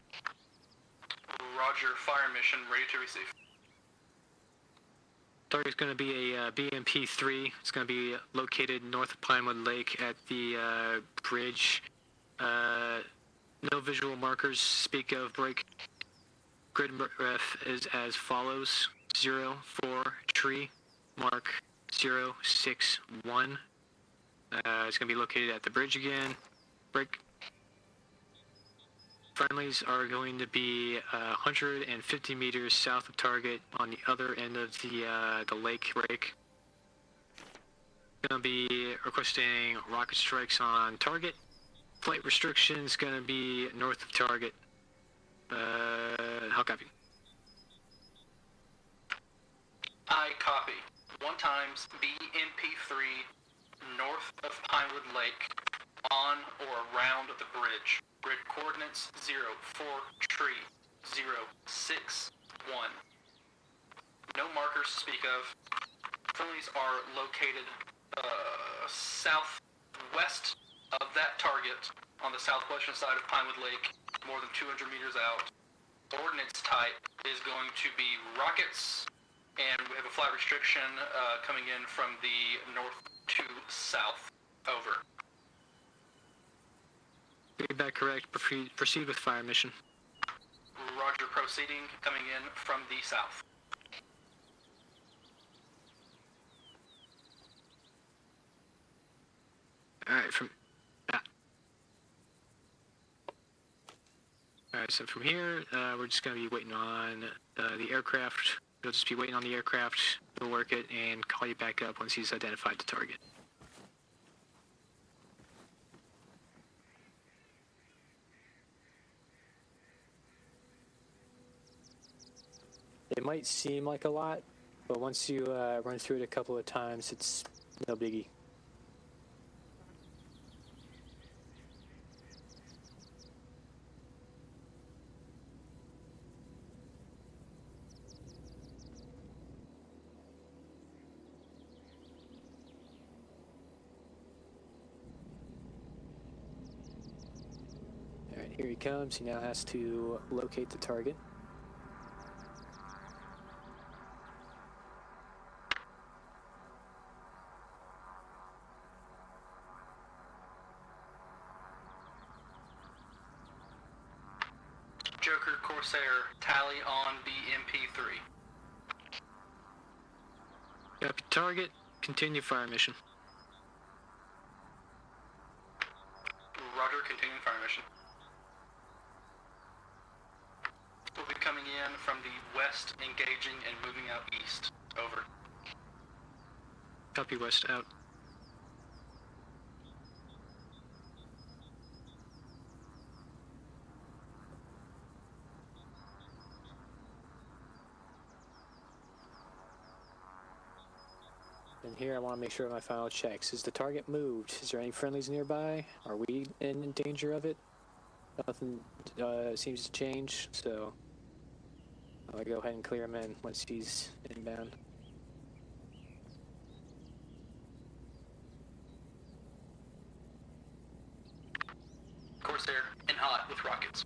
Roger, fire mission ready to receive. Target's going to be a BMP-3. It's going to be located north of Pinewood Lake at the bridge. No visual markers speak of break. Grid ref is as follows: 04 tree mark 061. It's going to be located at the bridge again. Break. Friendlies are going to be 150 meters south of target on the other end of the lake break. Going to be requesting rocket strikes on target. Flight restrictions going to be north of target. How copy? I copy. 1 times BMP-3 north of Pinewood Lake on or around the bridge. Grid coordinates 04 tree 061. No markers to speak of. Friendlies are located southwest of that target on the southwestern side of Pinewood Lake, more than 200 meters out. Ordnance type is going to be rockets, and we have a flight restriction coming in from the north to south. Over. Feedback correct. Proceed with fire mission. Roger, proceeding, coming in from the south. Alright, Alright, so from here, we're just going to be waiting on the aircraft. We'll just be waiting on the aircraft. We'll work it and call you back up once he's identified the target. It might seem like a lot, but once you run through it a couple of times, it's no biggie. Here he comes. He now has to locate the target. Joker, Corsair, tally on BMP3. Copy target. Continue fire mission. Roger, continuing fire mission. We'll be coming in from the west, engaging and moving out east. Over. Copy west out. And here I want to make sure my final checks. Is the target moved? Is there any friendlies nearby? Are we in danger of it? Nothing seems to change, so I'll go ahead and clear him in once he's inbound. Corsair, in hot with rockets.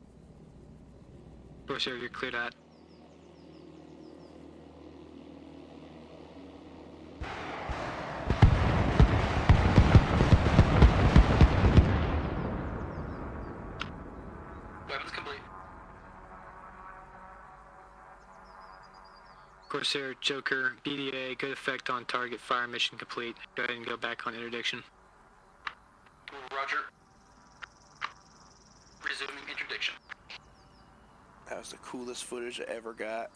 Corsair, you're cleared out. Weapons complete. Corsair, Joker, BDA, good effect on target, fire mission complete. Go ahead and go back on interdiction. Roger. Resuming interdiction. That was the coolest footage I ever got.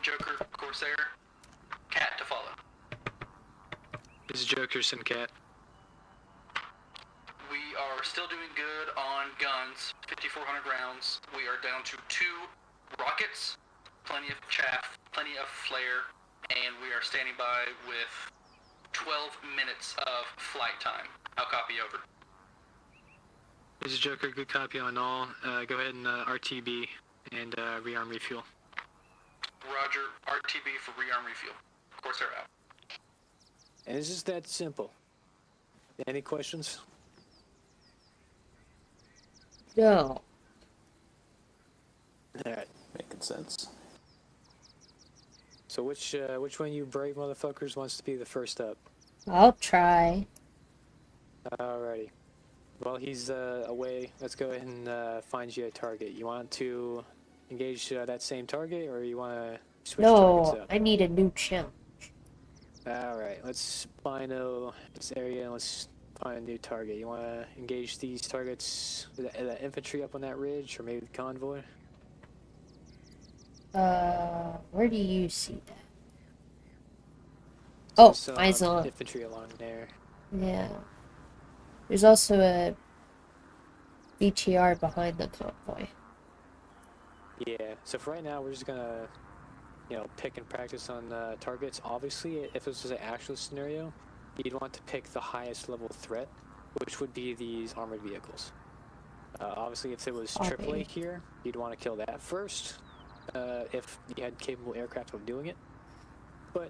Joker, Corsair, Cat to follow. This is Joker, Simcat. We are still doing good on guns, 5,400 rounds. We are down to 2 rockets, plenty of chaff, plenty of flare, and we are standing by with 12 minutes of flight time. I'll copy over. This is Joker, good copy on all. Go ahead and RTB and rearm refuel. Roger, RTB for rearm refuel. Corsair out. And it's just that simple. Any questions? No. Alright. Making sense. So which one of you brave motherfuckers wants to be the first up? I'll try. Alrighty. While he's away, let's go ahead and find you a target. You want to engage that same target, or you want to switch targets No, up? I need a new challenge. Alright, let's bino this area and let's find a new target. You want to engage these targets, the infantry up on that ridge, or maybe the convoy? Where do you see that? Oh, Some eyes on. infantry along there. Yeah. There's also a BTR behind the convoy. Yeah, so for right now, we're just gonna, pick and practice on targets. Obviously, if this was an actual scenario, you'd want to pick the highest level threat, which would be these armored vehicles. Obviously, if it was AAA here, you'd want to kill that first, if you had capable aircraft of doing it. But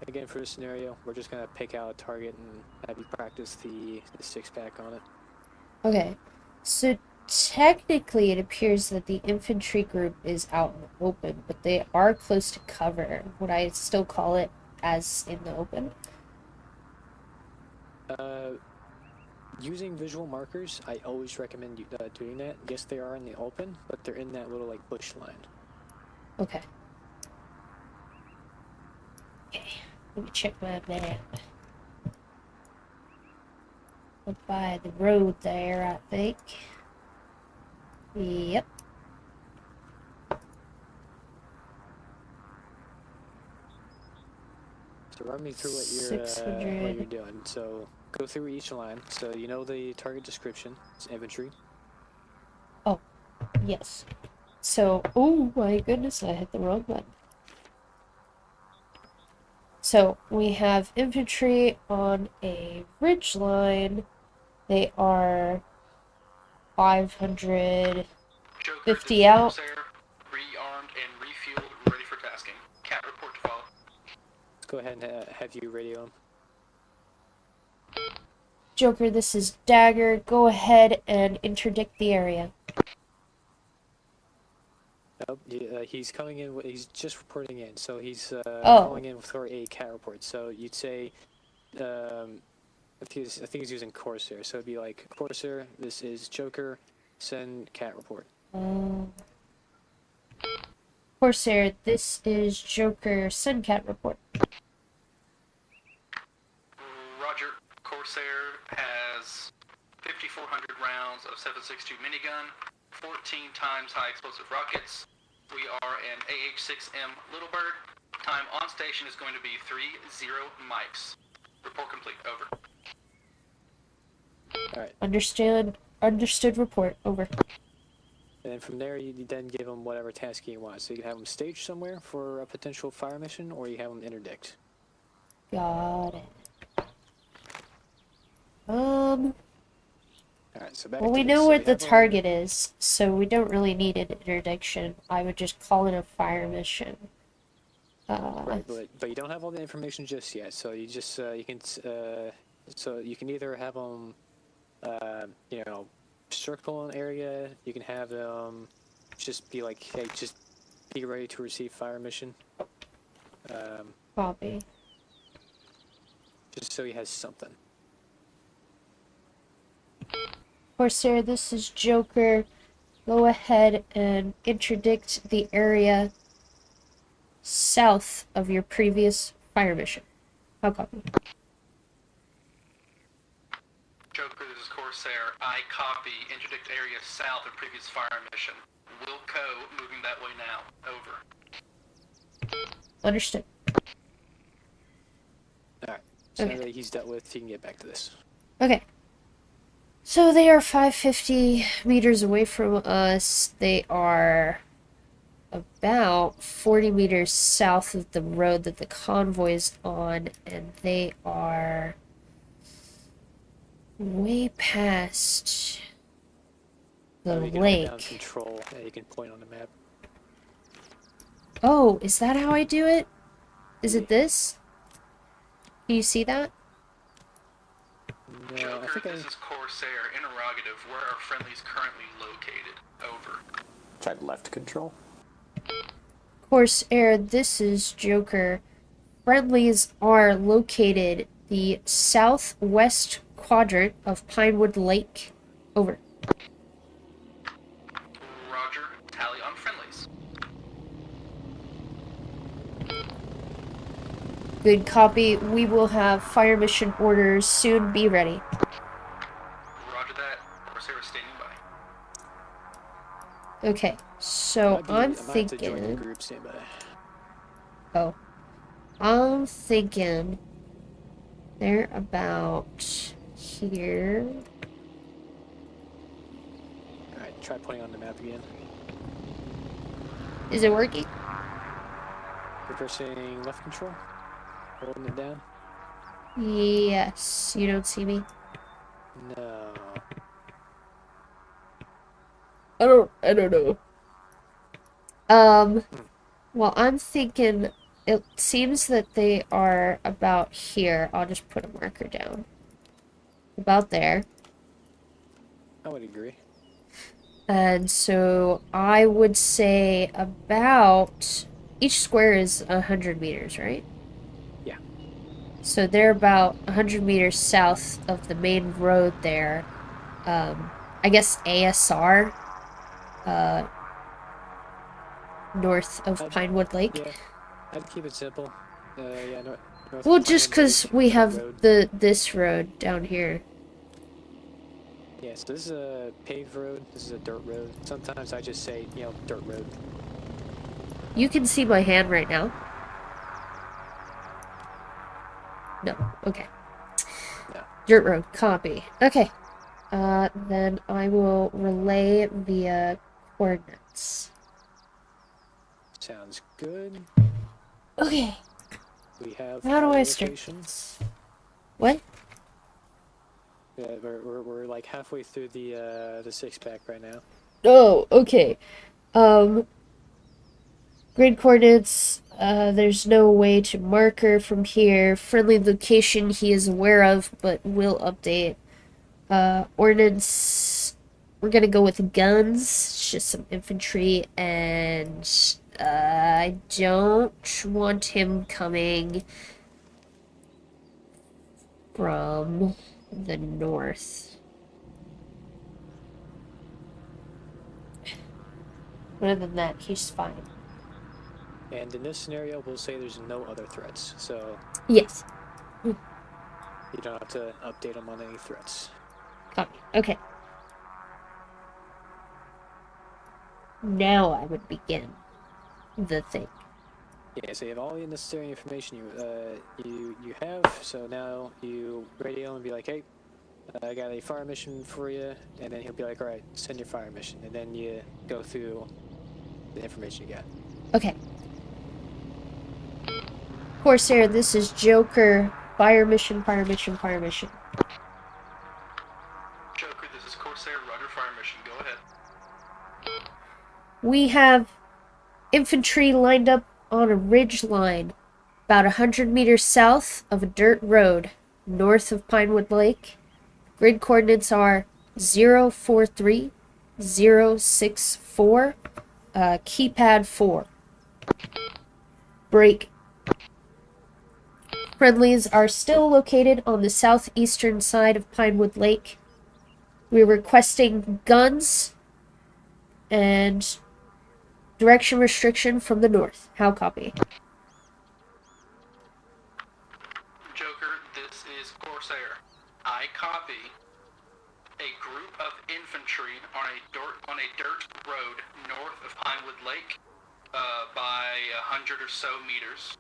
again, for this scenario, we're just gonna pick out a target and have you practice the 6-pack on it. Okay, so technically it appears that the infantry group is out in the open, but they are close to cover. Would I still call it as in the open? Using visual markers, I always recommend you doing that. Yes, they are in the open, but they're in that little bush line. Okay. Okay, let me check my map. Up by the road there, I think. Yep. So run me through what you're doing. So go through each line. So you know the target description. It's infantry. Oh, yes. So, oh my goodness, I hit the wrong button. So we have infantry on a ridge line. They are 550 Joker, out. Corsair, rearmed and refueled, ready for tasking. Cat report to follow. Let's go ahead and have you radio them. Joker, this is Dagger. Go ahead and interdict the area. Nope, he's coming in. He's just reporting in, so he's Oh. calling in for a cat report. So you'd say, I think he's using Corsair. So it'd be like, Corsair, this is Joker. Send cat report. Corsair, this is Joker. Send cat report. Roger. Corsair has 5,400 rounds of 7.62 minigun, 14 times high explosive rockets. We are an AH-6M Little Bird. Time on station is going to be 30 mics. Report complete. Over. All right. Understood. Report. Over. And then from there, you then give him whatever task you want. So you can have him staged somewhere for a potential fire mission, or you have him interdict. Got it. All right. So back Well, to we this. know So where you the have him- target is, so we don't really need an interdiction. I would just call it a fire mission. Right, but you don't have all the information just yet. So you just you can either have them, circle an area. You can have them just be like, hey, just be ready to receive fire mission. Copy. Just so he has something. Corsair, this is Joker. Go ahead and interdict the area south of your previous fire mission. How copy? Joker, this is Corsair. I copy. Interdict area south of previous fire mission. Wilco moving that way now. Over. Understood. All right. So Okay. now that he's dealt with, he can get back to this. Okay. So they are 550 meters away from us. They are about 40 meters south of the road that the convoy is on, and they are way past the You can hold down lake. control. Yeah, you can point on the map. Oh, is that how I do it? Is it this? Can you see that? No, I Joker, think this is Corsair. Interrogative. Where are friendlies currently located? Over. Try left control. Corsair, this is Joker. Friendlies are located the southwest quadrant of Pinewood Lake. Over. Roger. Tally on friendlies. Good copy. We will have fire mission orders soon. Be ready. Roger that. Corsair is standing by. Okay, so I I'm might have to join the thinking. group standby. Oh. I'm thinking they're about here. All right, try pointing on the map again. Is it working? Reversing left control. Holding it down. Yes. You don't see me? No. I don't know. Well, I'm thinking it seems that they are about here. I'll just put a marker down. About there. I would agree. And so I would say about each square is 100 meters, right? Yeah. So they're about 100 meters south of the main road there. I guess ASR, north of Pinewood Lake. Yeah, I'd keep it simple. Yeah, north Well, of just Pinewood because Lake, we the have road. this road down here. Yeah, so this is a paved road. This is a dirt road. Sometimes I just say, dirt road. You can see my hand right now. No, okay. No. Dirt road, copy. Okay. Then I will relay via coordinates. Sounds good. Okay. We have How do fire I start location. this? What? Yeah, we're like halfway through the 6-pack right now. Oh, okay. Grid coordinates, there's no way to marker from here. Friendly location he is aware of, but will update. Ordnance. We're gonna go with guns. It's just some infantry, and I don't want him coming from the north. Other than that, he's fine. And in this scenario, we'll say there's no other threats, so Yes. you don't have to update them on any threats. Copy. Okay. Now I would begin the thing. Yeah, so you have all the necessary information you have. So now you radio and be like, hey, I got a fire mission for you, and then he'll be like, all right, send your fire mission, and then you go through the information you got. Okay. Corsair, this is Joker. Fire mission, fire mission, fire mission. Joker, this is Corsair. Roger, fire mission. Go ahead. We have infantry lined up on a ridge line about 100 meters south of a dirt road north of Pinewood Lake. Grid coordinates are 043064, keypad 4. Break. Friendlies are still located on the southeastern side of Pinewood Lake. We're requesting guns and direction restriction from the north. How copy? Joker, this is Corsair. I copy. A group of infantry on a dirt road north of Pinewood Lake, by 100 or so meters.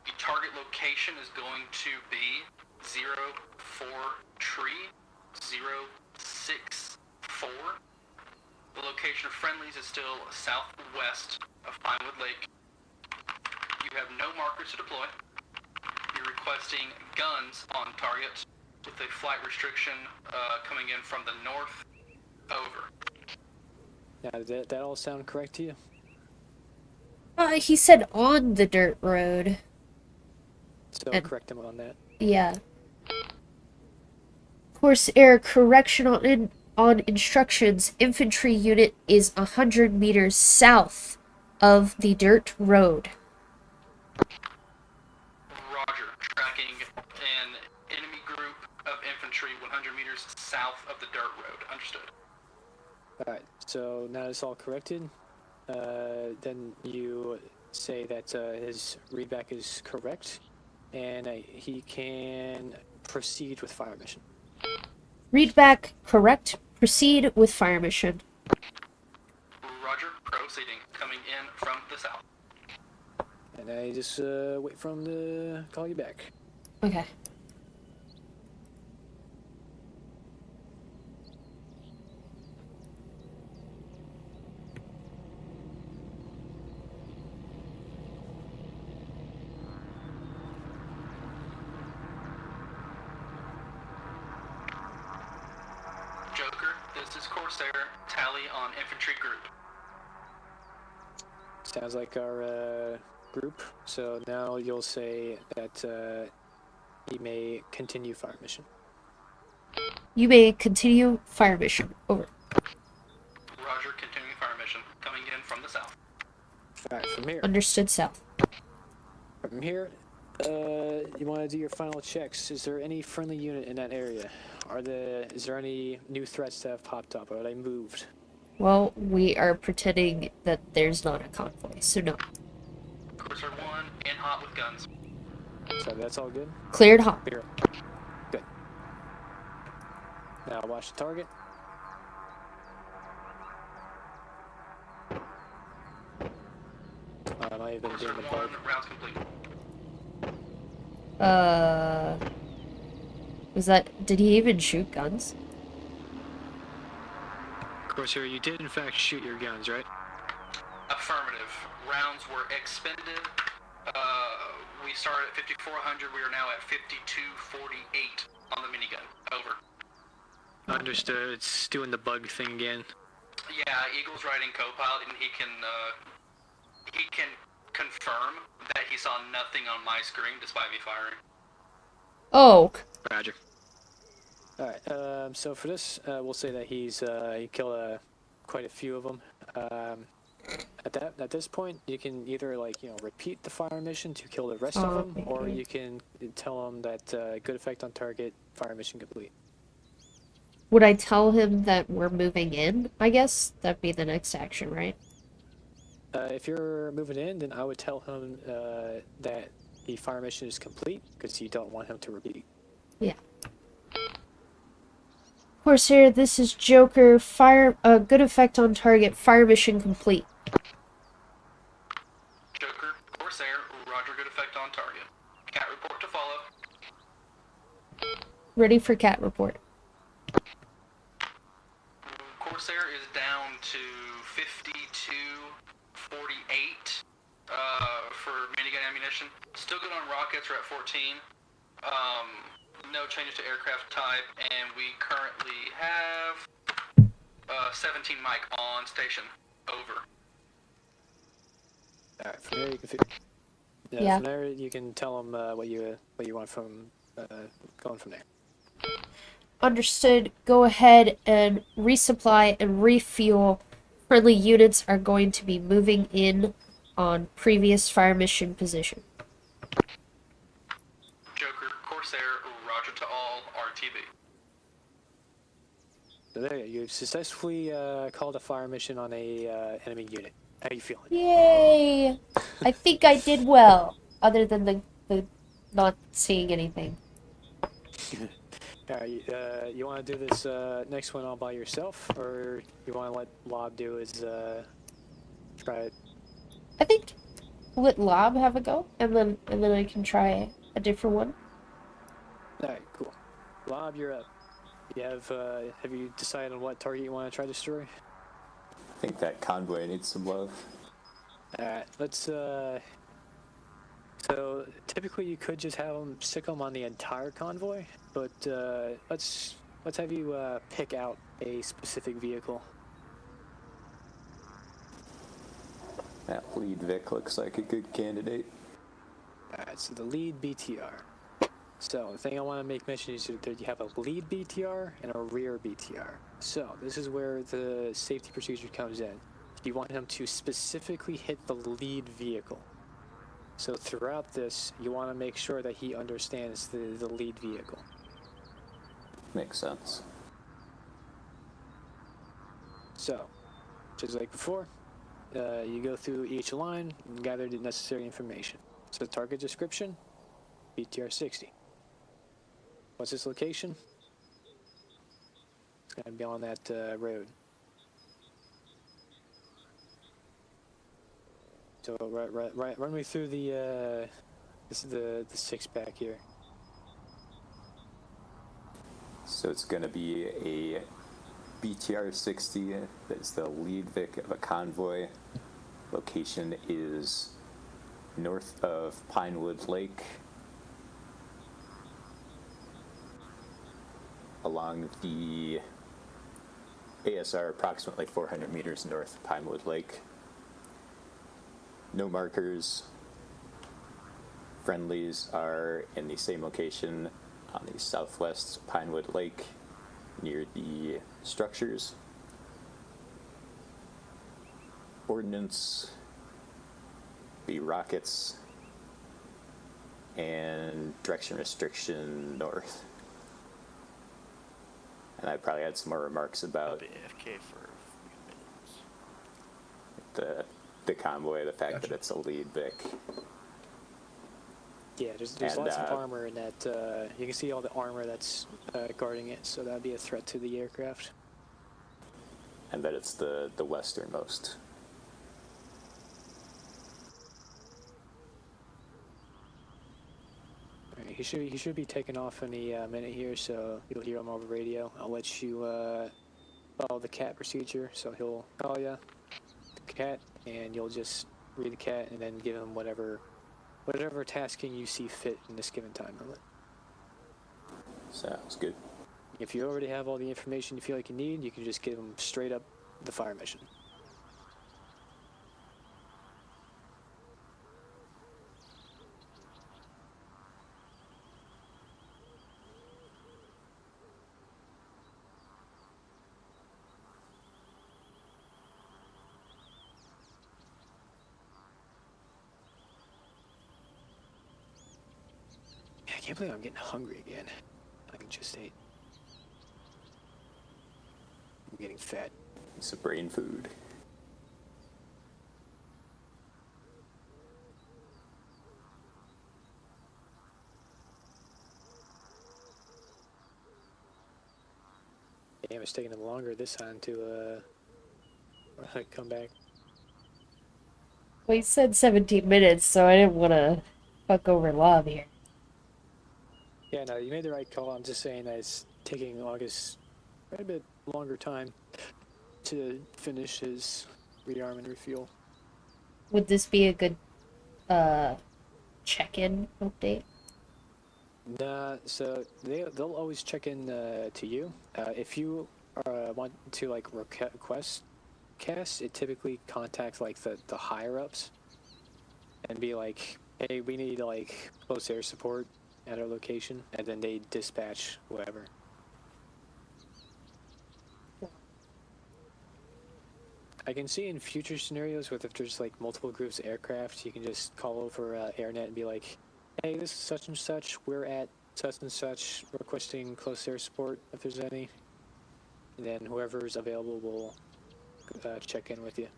The target location is going to be 043064. The location of friendlies is still southwest of Pinewood Lake. You have no markers to deploy. You're requesting guns on target with a flight restriction coming in from the north. Over. Now, does that all sound correct to you? He said on the dirt road. So And- correct him on that. Yeah. Corsair, correction on instructions. Infantry unit is 100 meters south of the dirt road. Roger. Tracking an enemy group of infantry 100 meters south of the dirt road. Understood. Alright, so now it's all corrected. Then you say that his readback is correct, and he can proceed with fire mission. Readback correct. Proceed with fire mission. Roger. Proceeding. Coming in from the south. And I just wait for him to call you back. Okay. Joker, this is Corsair. Tally on infantry group. Sounds like our group. So now you'll say that he may continue fire mission. You may continue fire mission. Over. Roger. Continuing fire mission. Coming in from the south. Alright, from here. Understood south. From here, you want to do your final checks. Is there any friendly unit in that area? Is there any new threats that have popped up? Are they moved? Well, we are pretending that there's not a convoy, so no. Corsair 1 in hot with guns. So that's all good? Cleared hot. Here. Good. Now watch the target. I might have been Corsair doing the 1, bug. rounds complete. Did he even shoot guns? Corsair, you did in fact shoot your guns, right? Affirmative. Rounds were expended. We started at 5,400. We are now at 5,248 on the minigun. Over. Understood. It's doing the bug thing again. Yeah, Eagle's writing co-pilot, and he can confirm that he saw nothing on my screen despite me firing. Oh, Roger. All right. So for this, we'll say that he killed quite a few of them. At this point, you can either repeat the fire mission to kill the rest of them, or Okay. you can tell him that good effect on target, fire mission complete. Would I tell him that we're moving in? I guess that'd be the next action, right? If you're moving in, then I would tell him that the fire mission is complete because you don't want him to repeat. Yeah. Corsair, this is Joker. Good effect on target. Fire mission complete. Joker, Corsair, Roger, good effect on target. Cat report to follow. Ready for cat report. Corsair is down to 52.48 for minigun ammunition. Still good on rockets, we're at 14. No changes to aircraft type, and we currently have 17 mic on station. Over. All right. From there, you can. Yeah. From there, you can tell him what you want from going from there. Understood. Go ahead and resupply and refuel. Friendly units are going to be moving in on previous fire mission position. Joker, Corsair, Roger to all, RTB. So there you've successfully called a fire mission on a enemy unit. How are you feeling? Yay! I think I did well, other than the not seeing anything. All right, you want to do this next one all by yourself, or you want to let Lob do his try it? I think let Lob have a go, and then I can try a different one. All right, cool. Lob, you're up. You have you decided on what target you want to try to destroy? I think that convoy needs some love. All right, let's. So typically you could just have them stick them on the entire convoy, but let's have you pick out a specific vehicle. That lead Vic looks like a good candidate. All right, so the lead BTR. So the thing I want to make mention is that you have a lead BTR and a rear BTR. So this is where the safety procedure comes in. You want him to specifically hit the lead vehicle. So throughout this, you want to make sure that he understands the lead vehicle. Makes sense. So, just like before, you go through each line and gather the necessary information. So target description, BTR 60. What's its location? It's going to be on that road. So run me through the this is the 6-pack here. So it's going to be a BTR 60 that's the lead Vic of a convoy. Location is north of Pinewood Lake, along the ASR approximately 400 meters north of Pinewood Lake. No markers. Friendlies are in the same location on the southwest Pinewood Lake near the structures. Ordnance be rockets and direction restriction north. And I probably had some more remarks I'll about be AFK for a few minutes. the convoy, the fact Gotcha. that it's a lead Vic. Yeah, there's And, lots of armor in that. You can see all the armor that's guarding it, so that'd be a threat to the aircraft. And that it's the westernmost. All right, he should be taking off any minute here, so you'll hear him over radio. I'll let you follow the cat procedure, so he'll call you, the cat, and you'll just read the cat and then give him whatever tasking you see fit in this given time limit. Sounds good. If you already have all the information you feel like you need, you can just give him straight up the fire mission. can't believe I'm getting hungry again. I just ate. I'm getting fat. It's a brain food. Damn, it's taking them longer this time to come back. Well, he said 17 minutes, so I didn't want to fuck over Lob here. Yeah, no, you made the right call. I'm just saying that it's taking August quite a bit longer time to finish his rearm and refuel. Would this be a good check-in update? Nah, so they'll always check in to you. If you want to like request cast, it typically contacts like the higher ups and be like, hey, we need like close air support at our location, and then they dispatch whoever. I can see in future scenarios with if there's like multiple groups of aircraft, you can just call over AirNet and be like, hey, this is such and such, we're at such and such, requesting close air support if there's any. And then whoever's available will check in with you.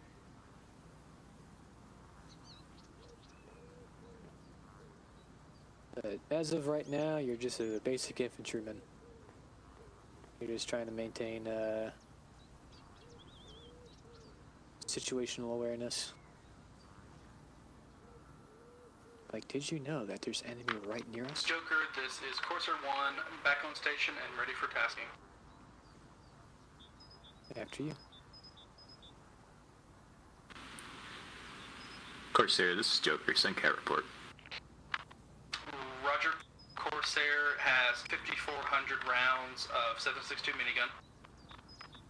But as of right now, you're just a basic infantryman. You're just trying to maintain situational awareness. Like, did you know that there's enemy right near us? Joker, this is Corsair 1, back on station and ready for tasking. After you. Corsair, this is Joker. Send cat report. Roger. Corsair has 5,400 rounds of 7.62 minigun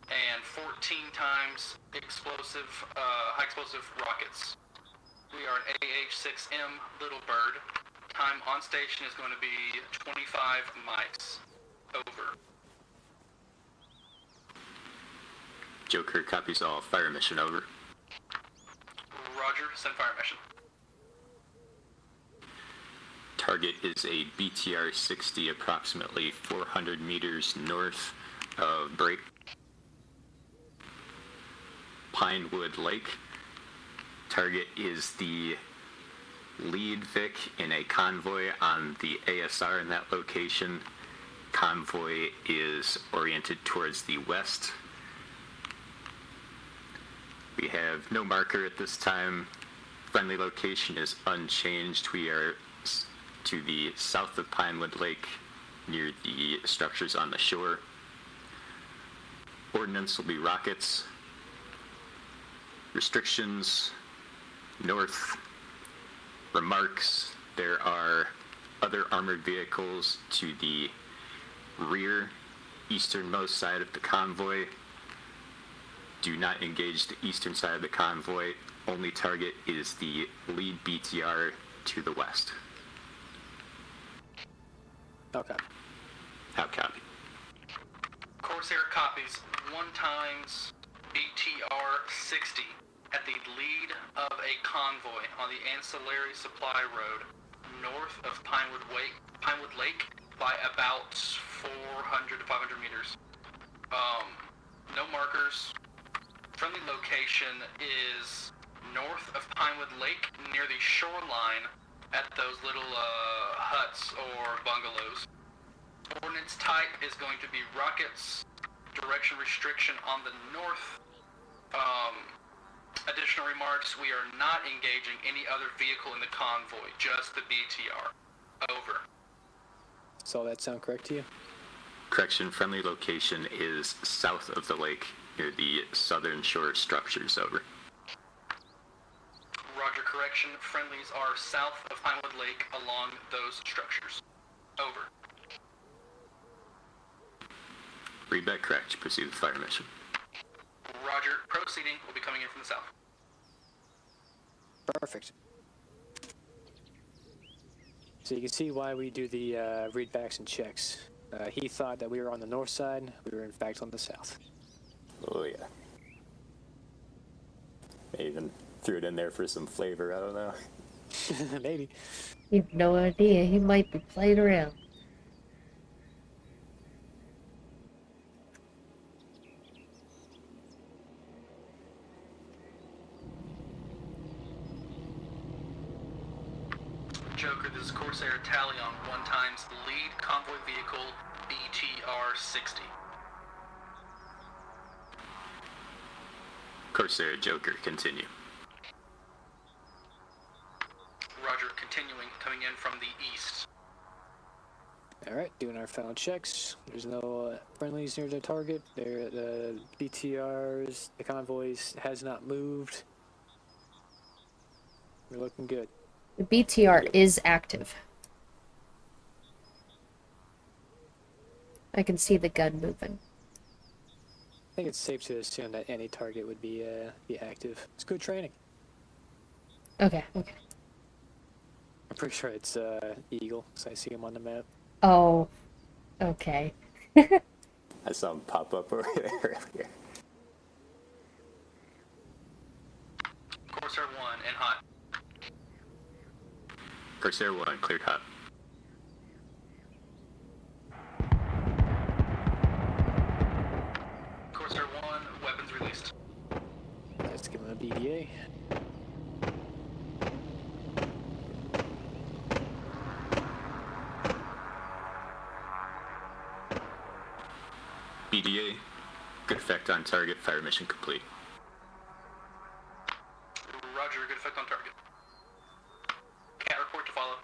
and 14 times explosive, high explosive rockets. We are an AH-6M Little Bird. Time on station is going to be 25 mics. Over. Joker copies all. Fire mission over. Roger, send fire mission. Target is a BTR-60 approximately 400 meters north of Break. Pinewood Lake. Target is the lead Vic in a convoy on the ASR in that location. Convoy is oriented towards the west. We have no marker at this time. Friendly location is unchanged. We are to the south of Pinewood Lake, near the structures on the shore. Ordnance will be rockets. Restrictions, north. Remarks, there are other armored vehicles to the rear, easternmost side of the convoy. Do not engage the eastern side of the convoy. Only target is the lead BTR to the west. Okay. How copy? Corsair copies 1 times BTR-60 at the lead of a convoy on the ancillary supply road north of Pinewood Lake by about 400 to 500 meters. No markers. Friendly location is north of Pinewood Lake near the shoreline at those little huts or bungalows. Ordnance type is going to be rockets. Direction restriction on the north. Additional remarks, we are not engaging any other vehicle in the convoy, just the BTR. Over. Does all that sound correct to you? Correction, friendly location is south of the lake, near the southern shore structures. Over. Roger, correction. Friendlies are south of Pinewood Lake along those structures. Over. Read that correct. Proceed with fire mission. Roger, proceeding. Will be coming in from the south. Perfect. So you can see why we do the readbacks and checks. He thought that we were on the north side. We were in fact on the south. Oh yeah. They even threw it in there for some flavor. I don't know. Maybe. You have no idea. He might be playing around. Joker, this is Corsair Talion 1 times lead convoy vehicle BTR-60. Corsair Joker, continue. Roger, continuing, coming in from the east. Alright, doing our final checks. There's no friendlies near the target. The BTRs, the convoys has not moved. We're looking good. The BTR is active. I can see the gun moving. I think it's safe to assume that any target would be active. It's good training. Okay. I'm pretty sure it's Eagle, because I see him on the map. Oh. Okay. I saw him pop up over there earlier. Corsair 1 and hot. Corsair 1, cleared hot. Corsair 1, weapons released. Let's give him a BDA. BDA, good effect on target, fire mission complete. Roger, good effect on target. Cat report to follow.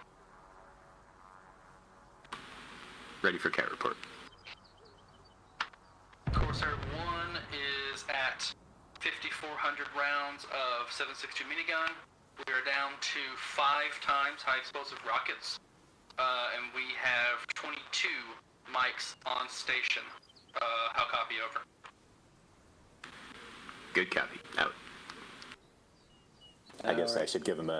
Ready for cat report. Corsair 1 is at 5,400 rounds of 7.62 minigun. We are down to 5 times high explosive rockets, and we have 22 mics on station. How copy, over? Good copy, out. I guess I should give him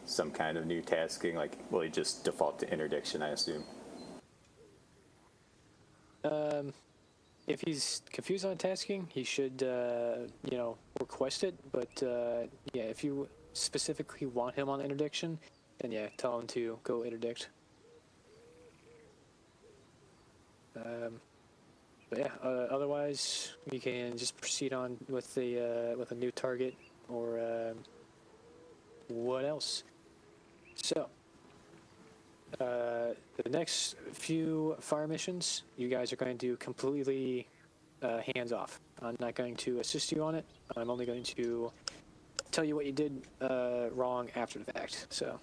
some kind of new tasking, like, will he just default to interdiction, I assume? If he's confused on tasking, he should, request it. But yeah, if you specifically want him on interdiction, then yeah, tell him to go interdict. But yeah, otherwise we can just proceed on with a new target or what else. So. The next few fire missions, you guys are going to completely hands off. I'm not going to assist you on it. I'm only going to tell you what you did wrong after the fact. So,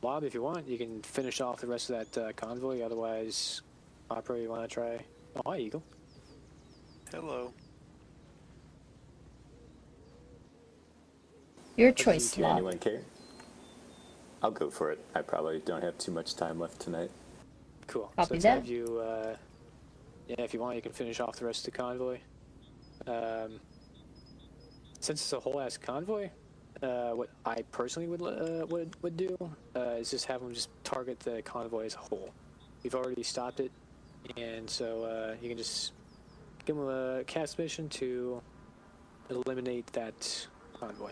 Lob, if you want, you can finish off the rest of that convoy. Otherwise, Opera, you want to try? Oh, hi, Eagle. Hello. Your choice, Can Lob. anyone care? I'll go for it. I probably don't have too much time left tonight. Cool. Copy so let's that. have you, yeah, if you want, you can finish off the rest of the convoy. Since it's a whole ass convoy, what I personally would do is just have them just target the convoy as a whole. We've already stopped it, and so you can just give them a cast mission to eliminate that convoy.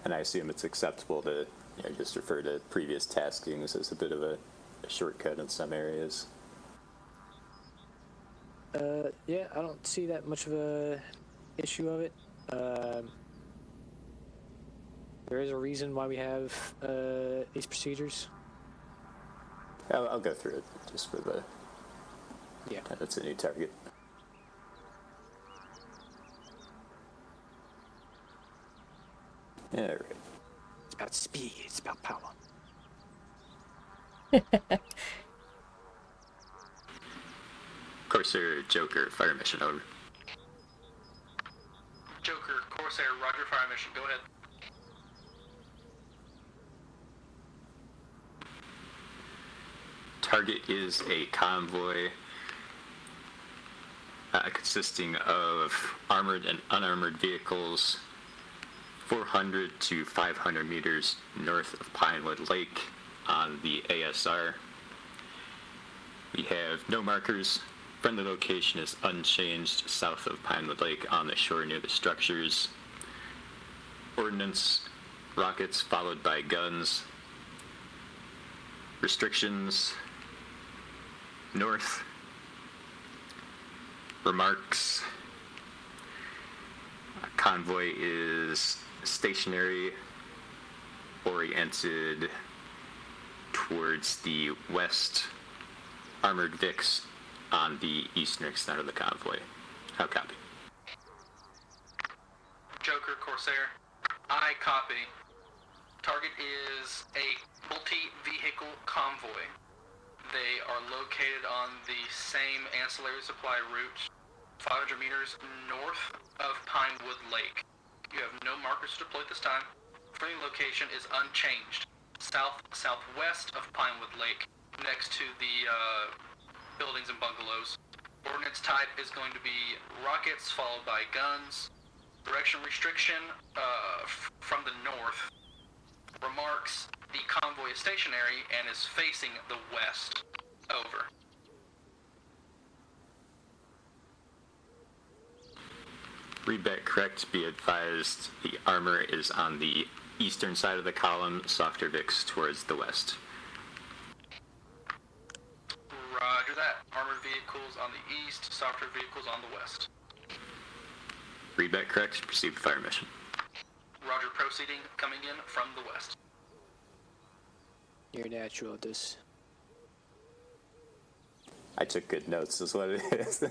And I assume it's acceptable to just refer to previous taskings as a bit of a shortcut in some areas. Yeah, I don't see that much of a issue of it. There is a reason why we have these procedures. I'll go through it just for the. Yeah. That's a new target. All right. It's about speed. It's about power. Corsair Joker fire mission over. Joker, Corsair, Roger, fire mission, go ahead. Target is a convoy consisting of armored and unarmored vehicles 400 to 500 meters north of Pinewood Lake on the ASR. We have no markers Friendly location is unchanged south of Pinewood Lake on the shore near the structures. Ordnance, rockets followed by guns. Restrictions, north. Remarks, convoy is stationary, oriented towards the west. Armored Vics on the eastern extent of the convoy. How copy? Joker, Corsair, I copy. Target is a multi-vehicle convoy. They are located on the same ancillary supply route, 500 meters north of Pinewood Lake. You have no markers to deploy this time. Framing location is unchanged, southwest of Pinewood Lake, next to the buildings and bungalows. Ordnance type is going to be rockets followed by guns. Direction restriction from the north. Remarks, the convoy is stationary and is facing the west. Over. Read that correct. Be advised the armor is on the eastern side of the column, softer Vics towards the west. Roger that. Armored vehicles on the east, softer vehicles on the west. Read that correct. Proceed with fire mission. Roger, proceeding, coming in from the west. You're natural at this. I took good notes, is what it is.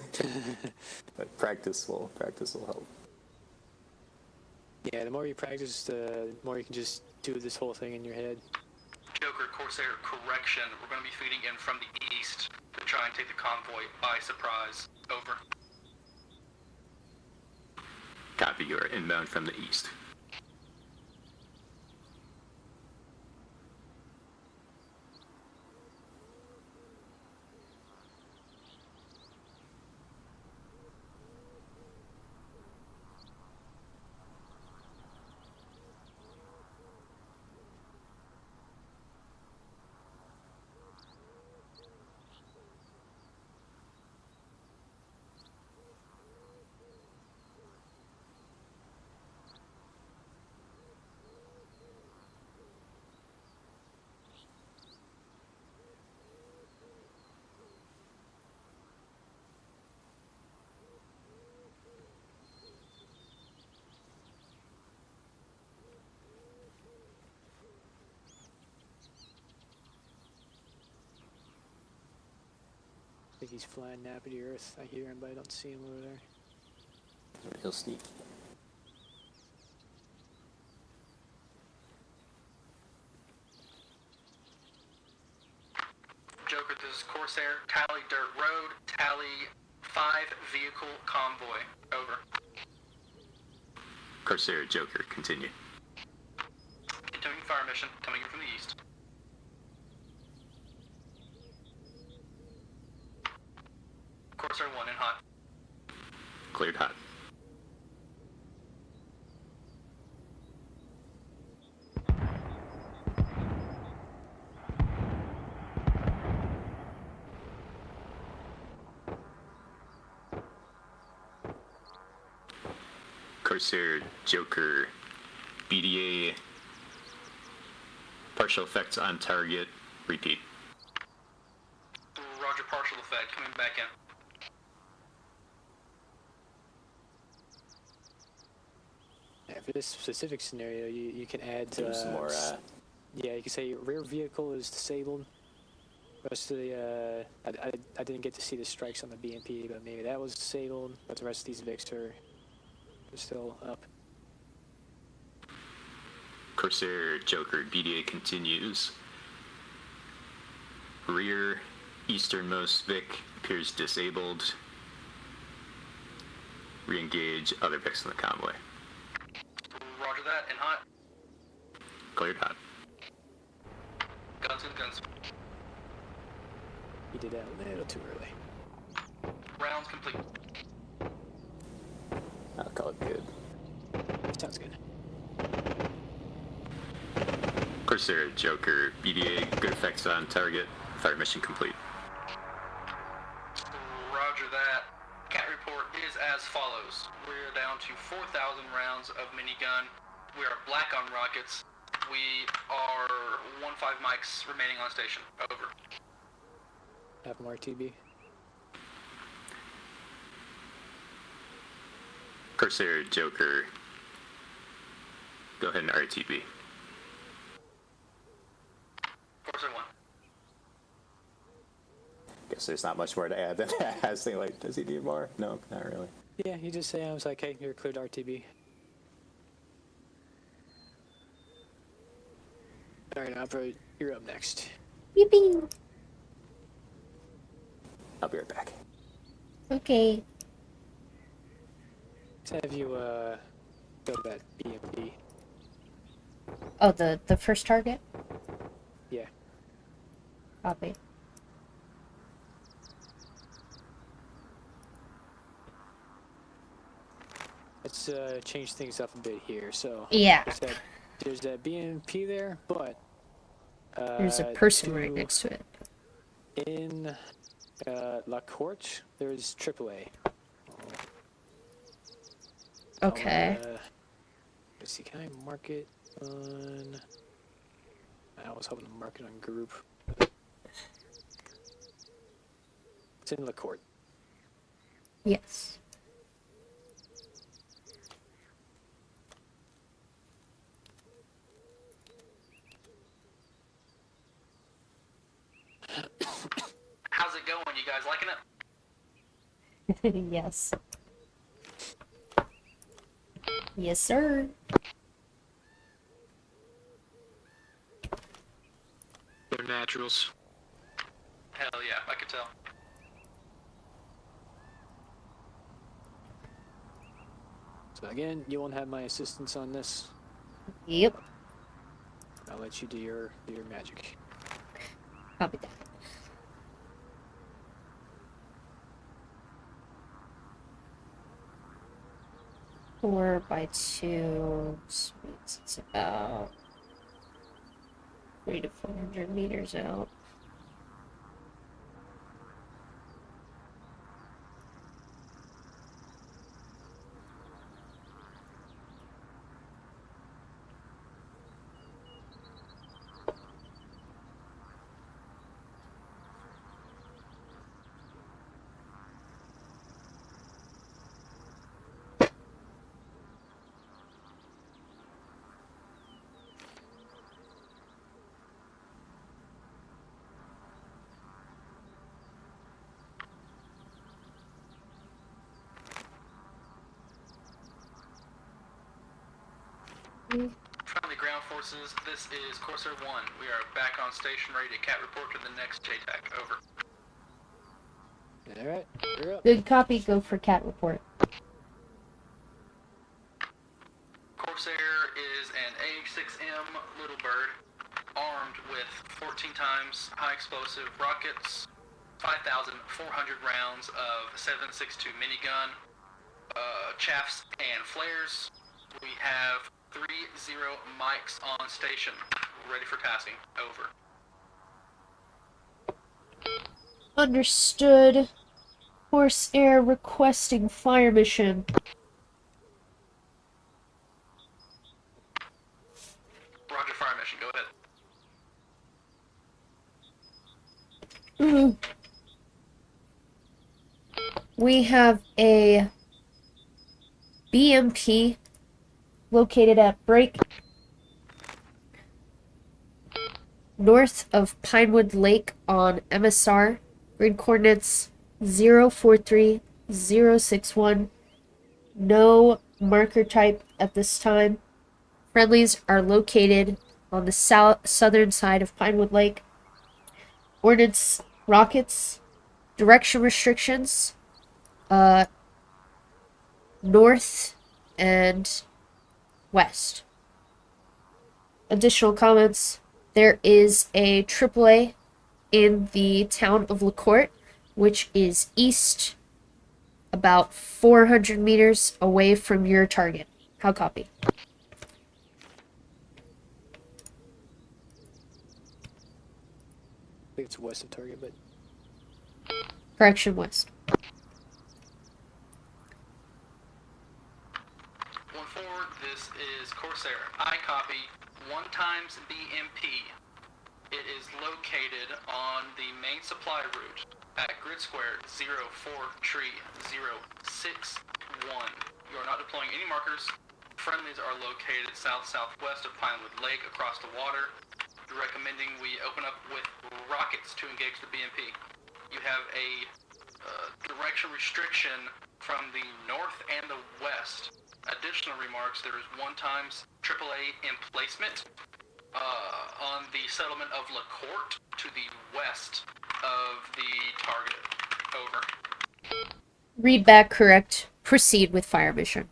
But practice will help. Yeah, the more you practice, the more you can just do this whole thing in your head. Joker, Corsair, correction. We're going to be feeding in from the east to try and take the convoy by surprise. Over. Copy, you are inbound from the east. I think he's flying nappity earth. I hear him, but I don't see him over there. Real sneaky. Joker, this is Corsair. Tally Dirt Road. Tally 5 vehicle convoy. Over. Corsair, Joker, continue. Continuing fire mission, coming in from the east. Corsair 1 in hot. Cleared hot. Corsair, Joker, BDA, partial effects on target, repeat. Roger, partial effect, coming back in. Yeah, for this specific scenario, you can add Some more, yeah, you can say rear vehicle is disabled. Rest of the I didn't get to see the strikes on the BMP, but maybe that was disabled. But the rest of these Vics are still up. Corsair, Joker, BDA continues. Rear easternmost Vic appears disabled. Re-engage other Vics in the convoy. Roger that, in hot. Cleared hot. Guns and guns. He did that a little too early. Rounds complete. I'll call it good. Sounds good. Corsair, Joker, BDA, good effects on target. Fire mission complete. Roger that, cat report is as follows. We're down to 4,000 rounds of minigun. We are black on rockets. We are 1-5 mics remaining on station. Over. Have an RTB. Corsair, Joker. Go ahead and RTB. Corsair 1. Guess there's not much more to add than that. I was thinking, like, does he need more? No, not really. Yeah, you just say, I was like, hey, you're cleared RTB. Alright, Opera, you're up next. Yippee! I'll be right back. Okay. Let's have you, go to that BMP. Oh, the first target? Yeah. Copy. Let's, change things up a bit here, so... Yeah. There's that BMP there, but... There's a person right next to it. In, La Courte, there's AAA. Okay. Let's see, can I mark it on... I was hoping to mark it on group. It's in La Courte. Yes. How's it going? You guys liking it? Yes. Yes, sir. They're naturals. Hell yeah, I could tell. So again, you won't have my assistance on this. Yep. I'll let you do your magic. Copy that. Four by 2, so it's about 300 to 400 meters out. Friendly ground forces, this is Corsair 1. We are back on station ready to cat report to the next JTAC. Over. Alright, you're up. Good copy, go for cat report. Corsair is an AH-6M Little Bird, armed with 14 times high explosive rockets, 5,400 rounds of 7.62 minigun, chaffs and flares. We have 30 mics on station, ready for tasking. Over. Understood. Corsair requesting fire mission. Roger, fire mission, go ahead. We have a BMP located at break north of Pinewood Lake on MSR. Grid coordinates 043061. No marker type at this time. Friendlies are located on the southern side of Pinewood Lake. Ordnance rockets. Direction restrictions. North and west. Additional comments. There is a AAA in the town of La Courte, which is east about 400 meters away from your target. How copy? I think it's west of target, but... Correction, west. Corsair. I copy 1 times BMP. It is located on the main supply route at grid square 04 tree 061. You are not deploying any markers. Friendlies are located south-southwest of Pinewood Lake across the water. You're recommending we open up with rockets to engage the BMP. You have a direction restriction from the north and the west. Additional remarks, there is 1 times AAA emplacement on the settlement of La Courte to the west of the target. Over. Read back correct. Proceed with fire mission.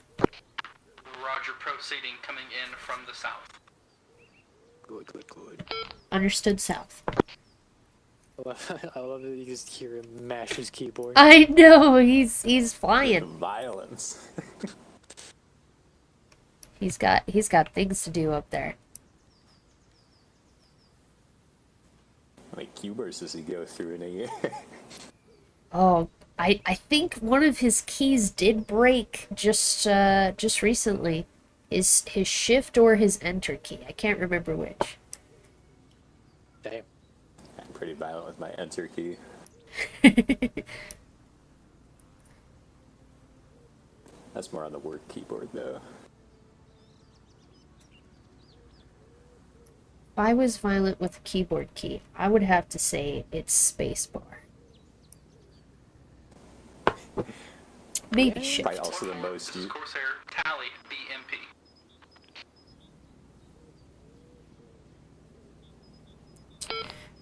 Roger, proceeding, coming in from the south. Good, good, good. Understood south. I love that you just hear him mash his keyboard. I know, he's flying. Violence. He's got things to do up there. How many cube bursts does he go through in a year? Oh, I think one of his keys did break just recently. His shift or his enter key. I can't remember which. Damn. I'm pretty violent with my enter key. That's more on the work keyboard though. If I was violent with a keyboard key, I would have to say it's spacebar. Maybe shift. Probably also the most This is you. Corsair, tally BMP.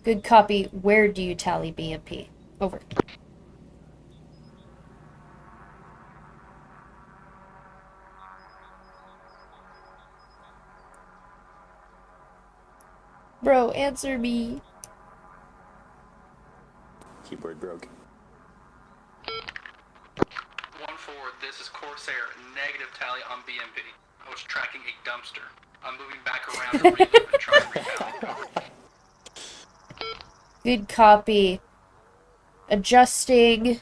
Good copy. Where do you tally BMP? Over. Bro, answer me. Keyboard broke. 1-4, this is Corsair, negative tally on BMP. I was tracking a dumpster. I'm moving back around to reloop and try and retally. Good copy. Adjusting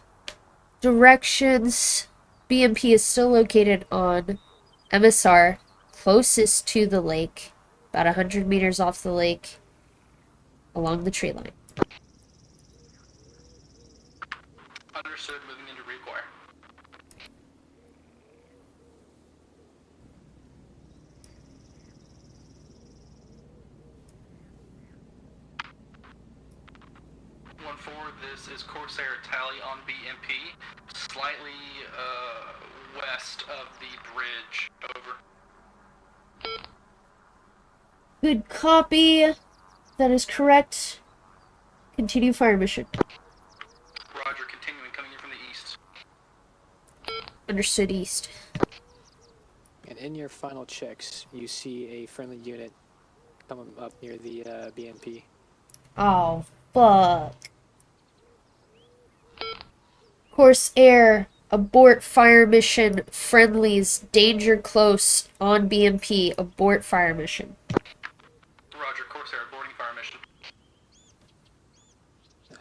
directions. BMP is still located on MSR, closest to the lake, about 100 meters off the lake, along the tree line. Understood, moving into require. This is Corsair, tally on BMP, slightly west of the bridge. Over. Good copy. That is correct. Continue fire mission. Roger, continuing, coming in from the east. Understood east. And in your final checks, you see a friendly unit coming up near the BMP. Oh, fuck. Corsair, abort fire mission. Friendlies, danger close on BMP. Abort fire mission. Roger, Corsair, boarding fire mission.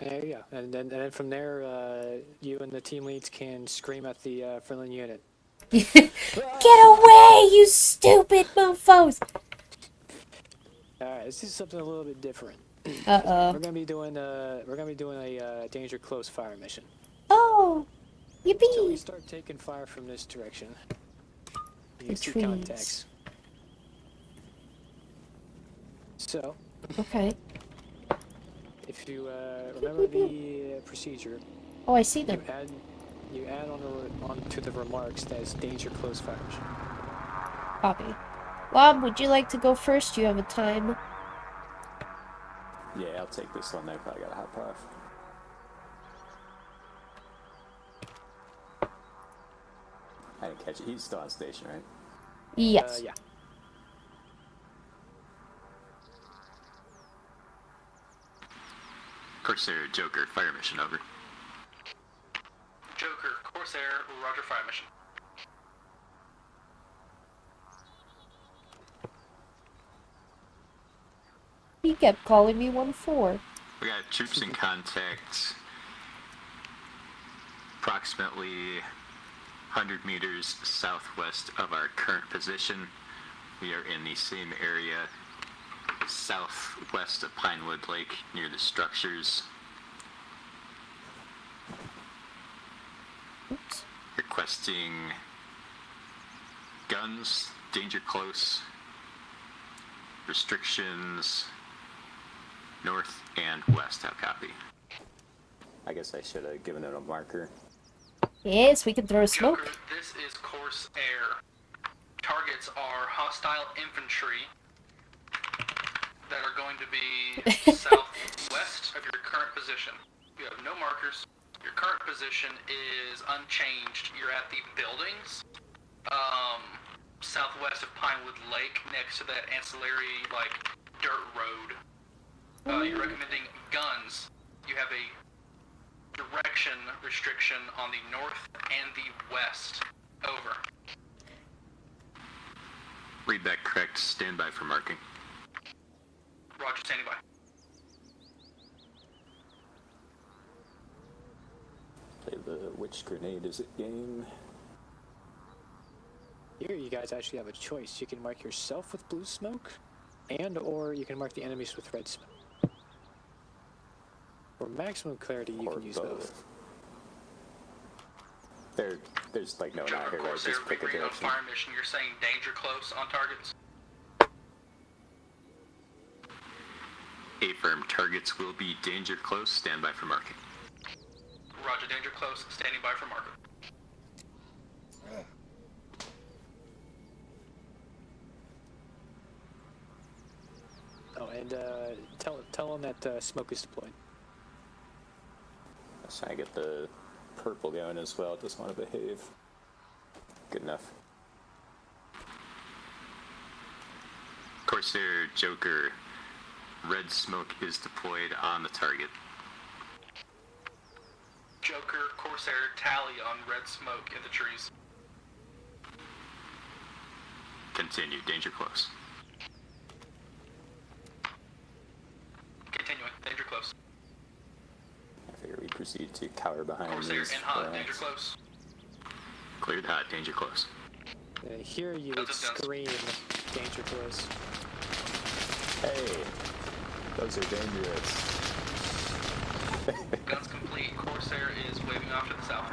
There you go. And then from there, you and the team leads can scream at the friendly unit. Get away, you stupid mofos! Alright, this is something a little bit different. Uh-oh. We're gonna be doing a danger close fire mission. Oh, So we yippee! start taking fire from this direction. You The see trees. contacts. So, Okay. if you remember the procedure, Oh, I see them. you add on to the remarks that it's danger close fire mission. Copy. Lob, would you like to go first? Do you have a time? Yeah, I'll take this one. I probably gotta hop off. I didn't catch it. He's still on station, right? Yes. Yeah. Corsair, Joker, fire mission, over. Joker, Corsair, Roger, fire mission. He kept calling me 1-4. We got troops in contact approximately 100 meters southwest of our current position. We are in the same area southwest of Pinewood Lake near the structures. Oops. Requesting guns, danger close, restrictions, north and west. How copy? I guess I should have given it a marker. Yes, we can throw a smoke. Joker, this is course air. Targets are hostile infantry that are going to be southwest of your current position. You have no markers. Your current position is unchanged. You're at the buildings southwest of Pinewood Lake, next to that ancillary, like, dirt road. You're recommending guns. You have a direction restriction on the north and the west. Over. Read that correct. Stand by for marking. Roger, standing by. Play the which grenade is it game. Here you guys actually have a choice. You can mark yourself with blue smoke, or you can mark the enemies with red smoke. For maximum clarity, you can use both. There's like no Joker, marker, right? Corsair, Just pick a reread on direction. fire mission. You're saying danger close on targets? Affirm. Targets will be danger close. Stand by for marking. Roger, danger close. Standing by for marker. Oh, and tell them that smoke is deployed. I was trying to get the purple going as well. It doesn't want to behave. Good enough. Corsair, Joker, red smoke is deployed on the target. Joker, Corsair, tally on red smoke in the trees. Continue. Danger close. Continuing. Danger close. I figure we proceed to cower behind Corsair these in hot. flags. Danger close. Cleared hot. Danger close. Here you would Guns. scream danger close. Hey, those are dangerous. Guns complete. Corsair is waving off to the south.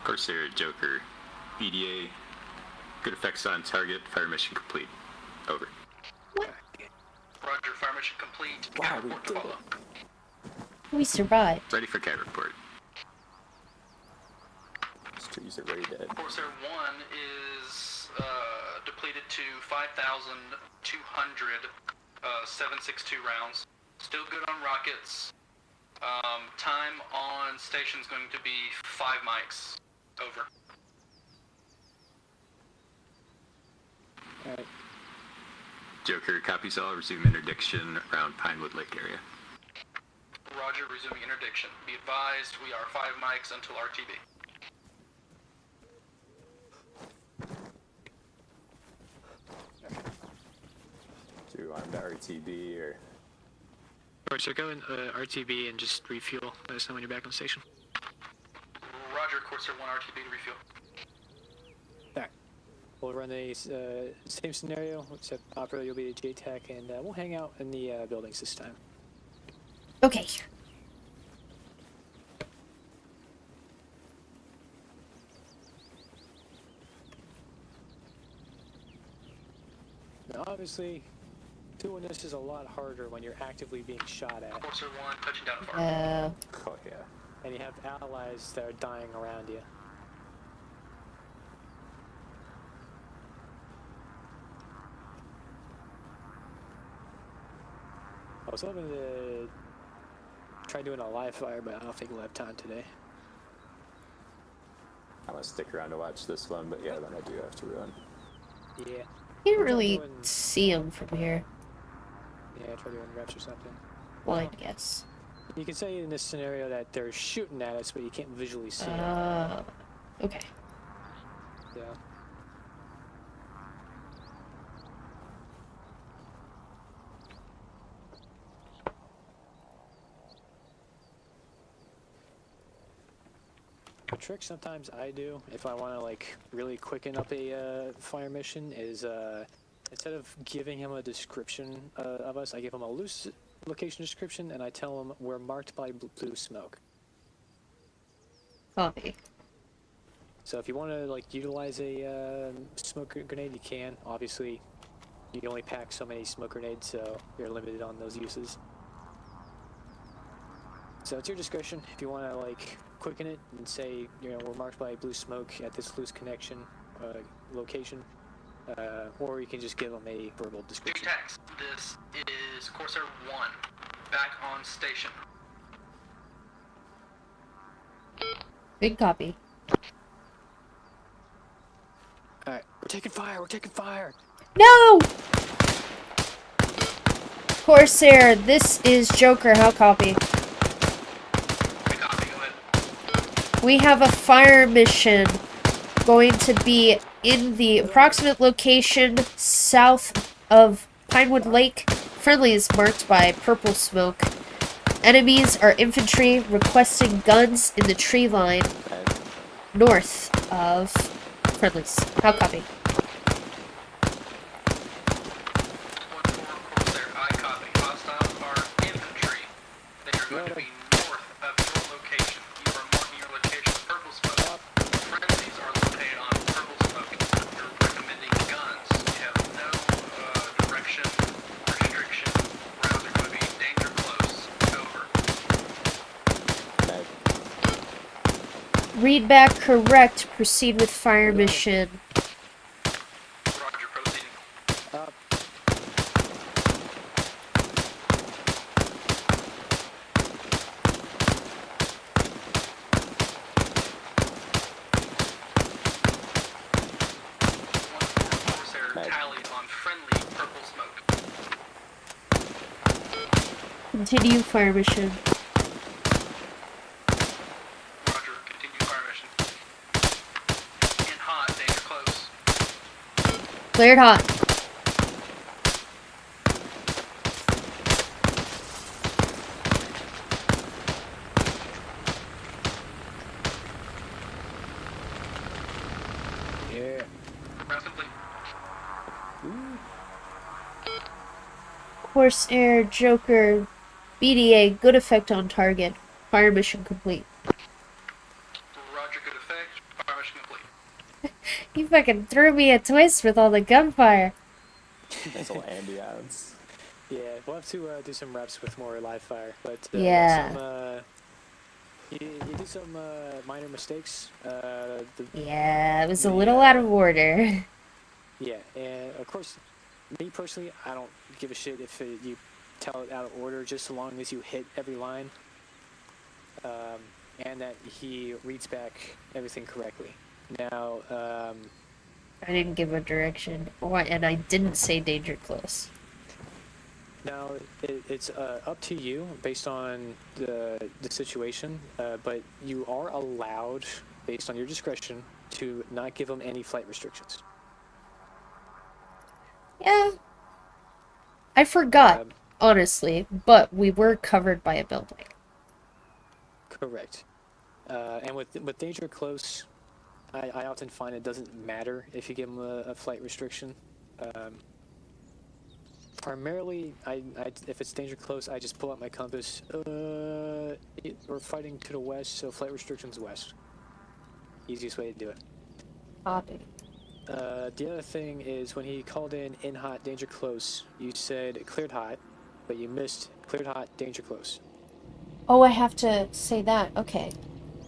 Corsair, Joker, EDA, good effects on target, fire mission complete. Over. Roger, fire mission complete. Wow, Cat we report to did follow. We survived. Ready for cat report. These trees are very dead. Corsair 1 is depleted to 5,200 7.62 rounds. Still good on rockets. Time on station is going to be 5 mics. Over. Alright. Joker, copies all, resume interdiction around Pinewood Lake area. Roger, resuming interdiction. Be advised, we are 5 mics until RTB. Do armed RTB or Alright, so go in RTB and just refuel. Let us know when you're back on station. Roger, Corsair 1 RTB to refuel. Alright. We'll run the same scenario, except operator you'll be a JTAC, and we'll hang out in the buildings this time. Okay. Now, obviously, doing this is a lot harder when you're actively being shot at, Corsair 1 touching down at far. oh yeah. and you have allies that are dying around you. I was hoping to try doing a live fire, but I don't think we'll have time today. I'm gonna stick around to watch this one, but yeah, then I do have to run. Yeah. You can't really see them from here. Yeah, try doing reps or something. Well, I guess. You can say in this scenario that they're shooting at us, but you can't visually see them. Okay. Yeah. The trick sometimes I do, if I want to like really quicken up a fire mission, is instead of giving him a description of us, I give him a loose location description, and I tell him we're marked by blue smoke. Copy. So if you want to like utilize a smoke grenade, you can. Obviously, you can only pack so many smoke grenades, so you're limited on those uses. So it's your discretion if you want to like quicken it and say, you know, we're marked by blue smoke at this loose connection location, or you can just give them a verbal description. JTAC, this is Corsair 1, back on station. Good copy. All right, we're taking fire. We're taking fire. No! Corsair, this is Joker. How copy? Copy, go ahead. We have a fire mission going to be in the approximate location south of Pinewood Lake. Friendlies marked by purple smoke. Enemies are infantry requesting guns in the tree line north of friendlies. How copy? 1-4 Corsair, I copy. Hostiles are infantry. They are going to be north of your location. You are marking your location with purple smoke. Friendlies are located on purple smoke. You're recommending guns. You have no direction, restriction. Rounds are going to be danger close. Over. Read back correct. Proceed with fire mission. Roger, proceeding. Up. Corsair tally on friendly purple smoke. Continue fire mission. Roger, continue fire mission. In hot, danger close. Cleared hot. Yeah. Rounds complete. Corsair, Joker, BDA, good effect on target. Fire mission complete. Roger, good effect. Fire mission complete. You fucking threw me a twist with all the gunfire. Nice little ambiance. Yeah, we'll have to do some reps with more live fire, but Yeah. you do some minor mistakes. Yeah, it was a little out of order. Yeah, and of course, me personally, I don't give a shit if you tell it out of order, just so long as you hit every line, and that he reads back everything correctly. Now, I didn't give a direction, and I didn't say danger close. now it's up to you based on the situation, but you are allowed, based on your discretion, to not give them any flight restrictions. Yeah. I forgot, honestly, but we were covered by a building. Correct. And with danger close, I often find it doesn't matter if you give them a flight restriction. Primarily, if it's danger close, I just pull out my compass. We're fighting to the west, so flight restrictions west. Easiest way to do it. Copy. The other thing is when he called in hot, danger close, you said cleared hot, but you missed cleared hot, danger close. Oh, I have to say that. Okay.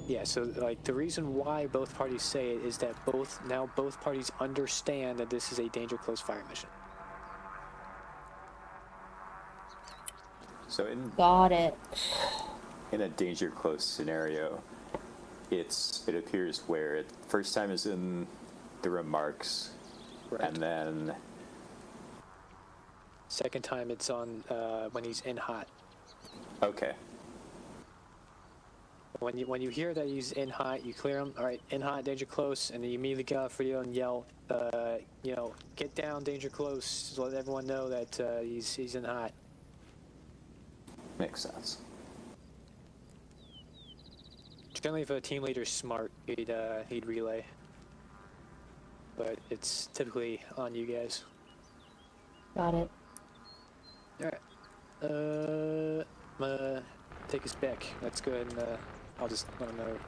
Yeah, so like the reason why both parties say it is that both parties understand that this is a danger close fire mission. So Got it. in a danger close scenario, it appears where first time is in the remarks, Right. and then Second time it's on when he's in hot. okay, When you hear that he's in hot, you clear him. All right, in hot, danger close, and then you immediately get out for you and yell, get down, danger close. So let everyone know that he's in hot. makes sense. Generally, if a team leader's smart, he'd relay. But it's typically on you guys. Got it. Alright. I'm gonna take us back. Let's go ahead and I'll just let him know.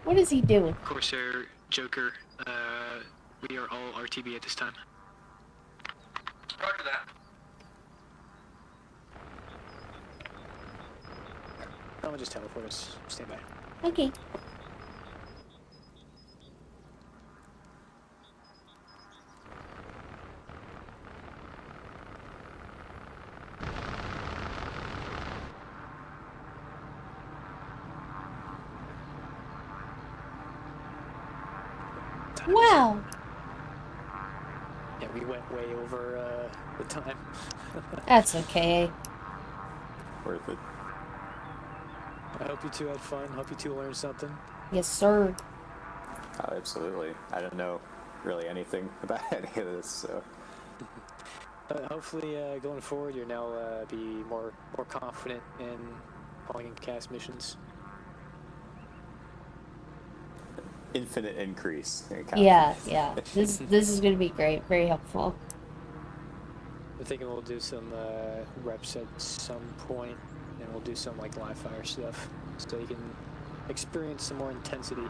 What is he doing? Corsair, Joker, we are all RTB at this time. Roger that. I'm gonna just teleport us. Stand by. Okay. Wow. Yeah, we went way over the time. That's okay. Worth it. I hope you two had fun. Hope you two learned something. Yes, sir. Oh, absolutely. I don't know really anything about any of this, so. Hopefully, going forward, you'll now be more confident in calling and cast missions. Infinite increase. In Yeah, confidence. yeah. This is gonna be great. Very helpful. I'm thinking we'll do some reps at some point, and we'll do some like live fire stuff, so you can experience some more intensity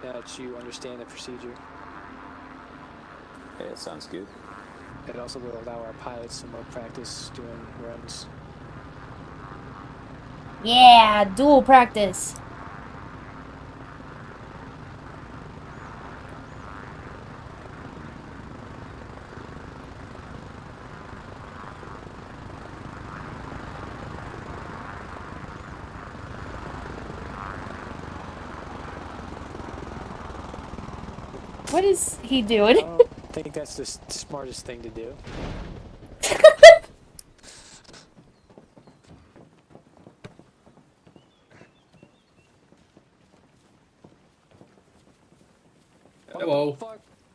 now that you understand the procedure. Yeah, sounds good. It also will allow our pilots some more practice doing runs. Yeah, dual practice. What is he doing? I don't think that's the smartest thing to do. Hello.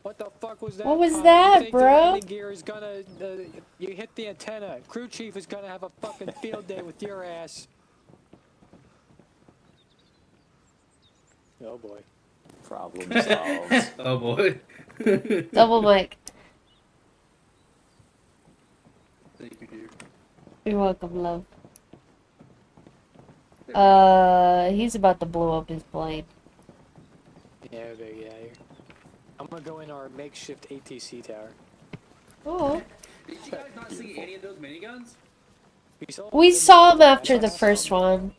What the fuck was that? What was Kyle? that, You think the bro? landing gear is gonna, you hit the antenna. Crew chief is gonna have a fucking field day with your ass. Oh boy. Problem solved. Oh boy. Double mic. Thank you, dear. You're welcome, love. He's about to blow up his plane. Yeah, we better get out of here. I'm gonna go in our makeshift ATC tower. Oh. Did you guys not see any of those miniguns? We saw him after the first one.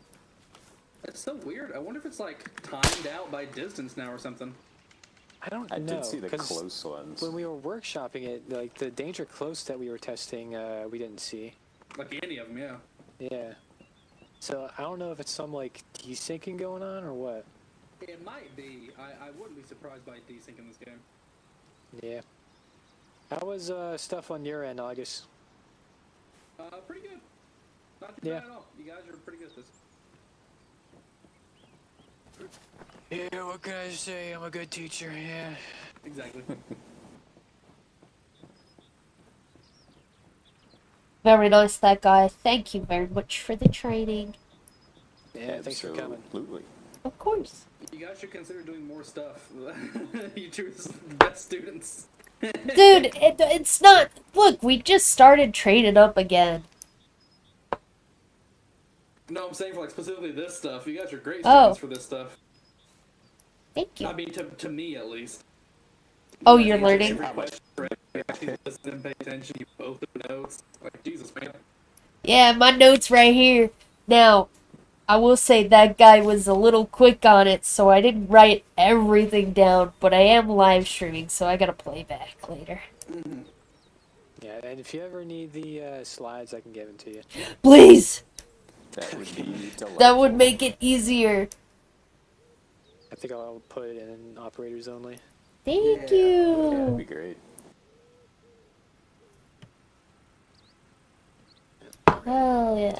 That's so weird. I wonder if it's like timed out by distance now or something. I don't I know. did see the 'cause close ones. when we were workshopping it, like the danger close that we were testing, we didn't see. Like any of them, yeah. Yeah. So I don't know if it's some like desyncing going on or what. It might be. I wouldn't be surprised by desync in this game. Yeah. How was stuff on your end, August? Pretty good. Not too Yeah. bad at all. You guys are pretty good at this. Yeah, what can I say? I'm a good teacher, yeah. Exactly. Very nice, that guy. Thank you very much for the training. Yeah, thanks for coming. Absolutely. Of course. You guys should consider doing more stuff. You two are the best students. Dude, it's not... Look, we just started training up again. No, I'm saying for like specifically this stuff. You guys are great Oh. students for this stuff. Thank you. I mean, to me at least. Oh, You you're guys answer learning? every question, right? You actually listen and pay attention. You both the notes. Like Jesus, man. Yeah, my notes right here. Now, I will say that guy was a little quick on it, so I didn't write everything down, but I am live streaming, so I gotta play back later. Mm-hmm. Yeah, and if you ever need the slides, I can give them to you. Please! That would be delightful. That would make it easier. I think I'll put it in operators only. Thank Yeah. Yeah, that'd be you. great. Oh, yeah.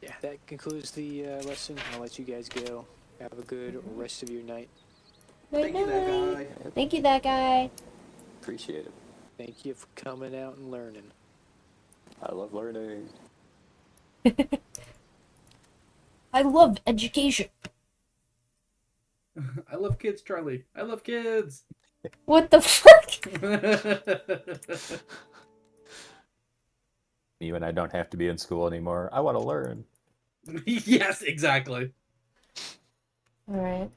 Yeah, that concludes the lesson. I'll let you guys go. Have a good rest of your night. Night, Thank you, that night. guy. Thank you, that guy. Appreciate it. Thank you for coming out and learning. I love learning. I love education. I love kids, Charlie. I love kids. What the fuck? Me when I don't have to be in school anymore. I want to learn. Yes, exactly. All right.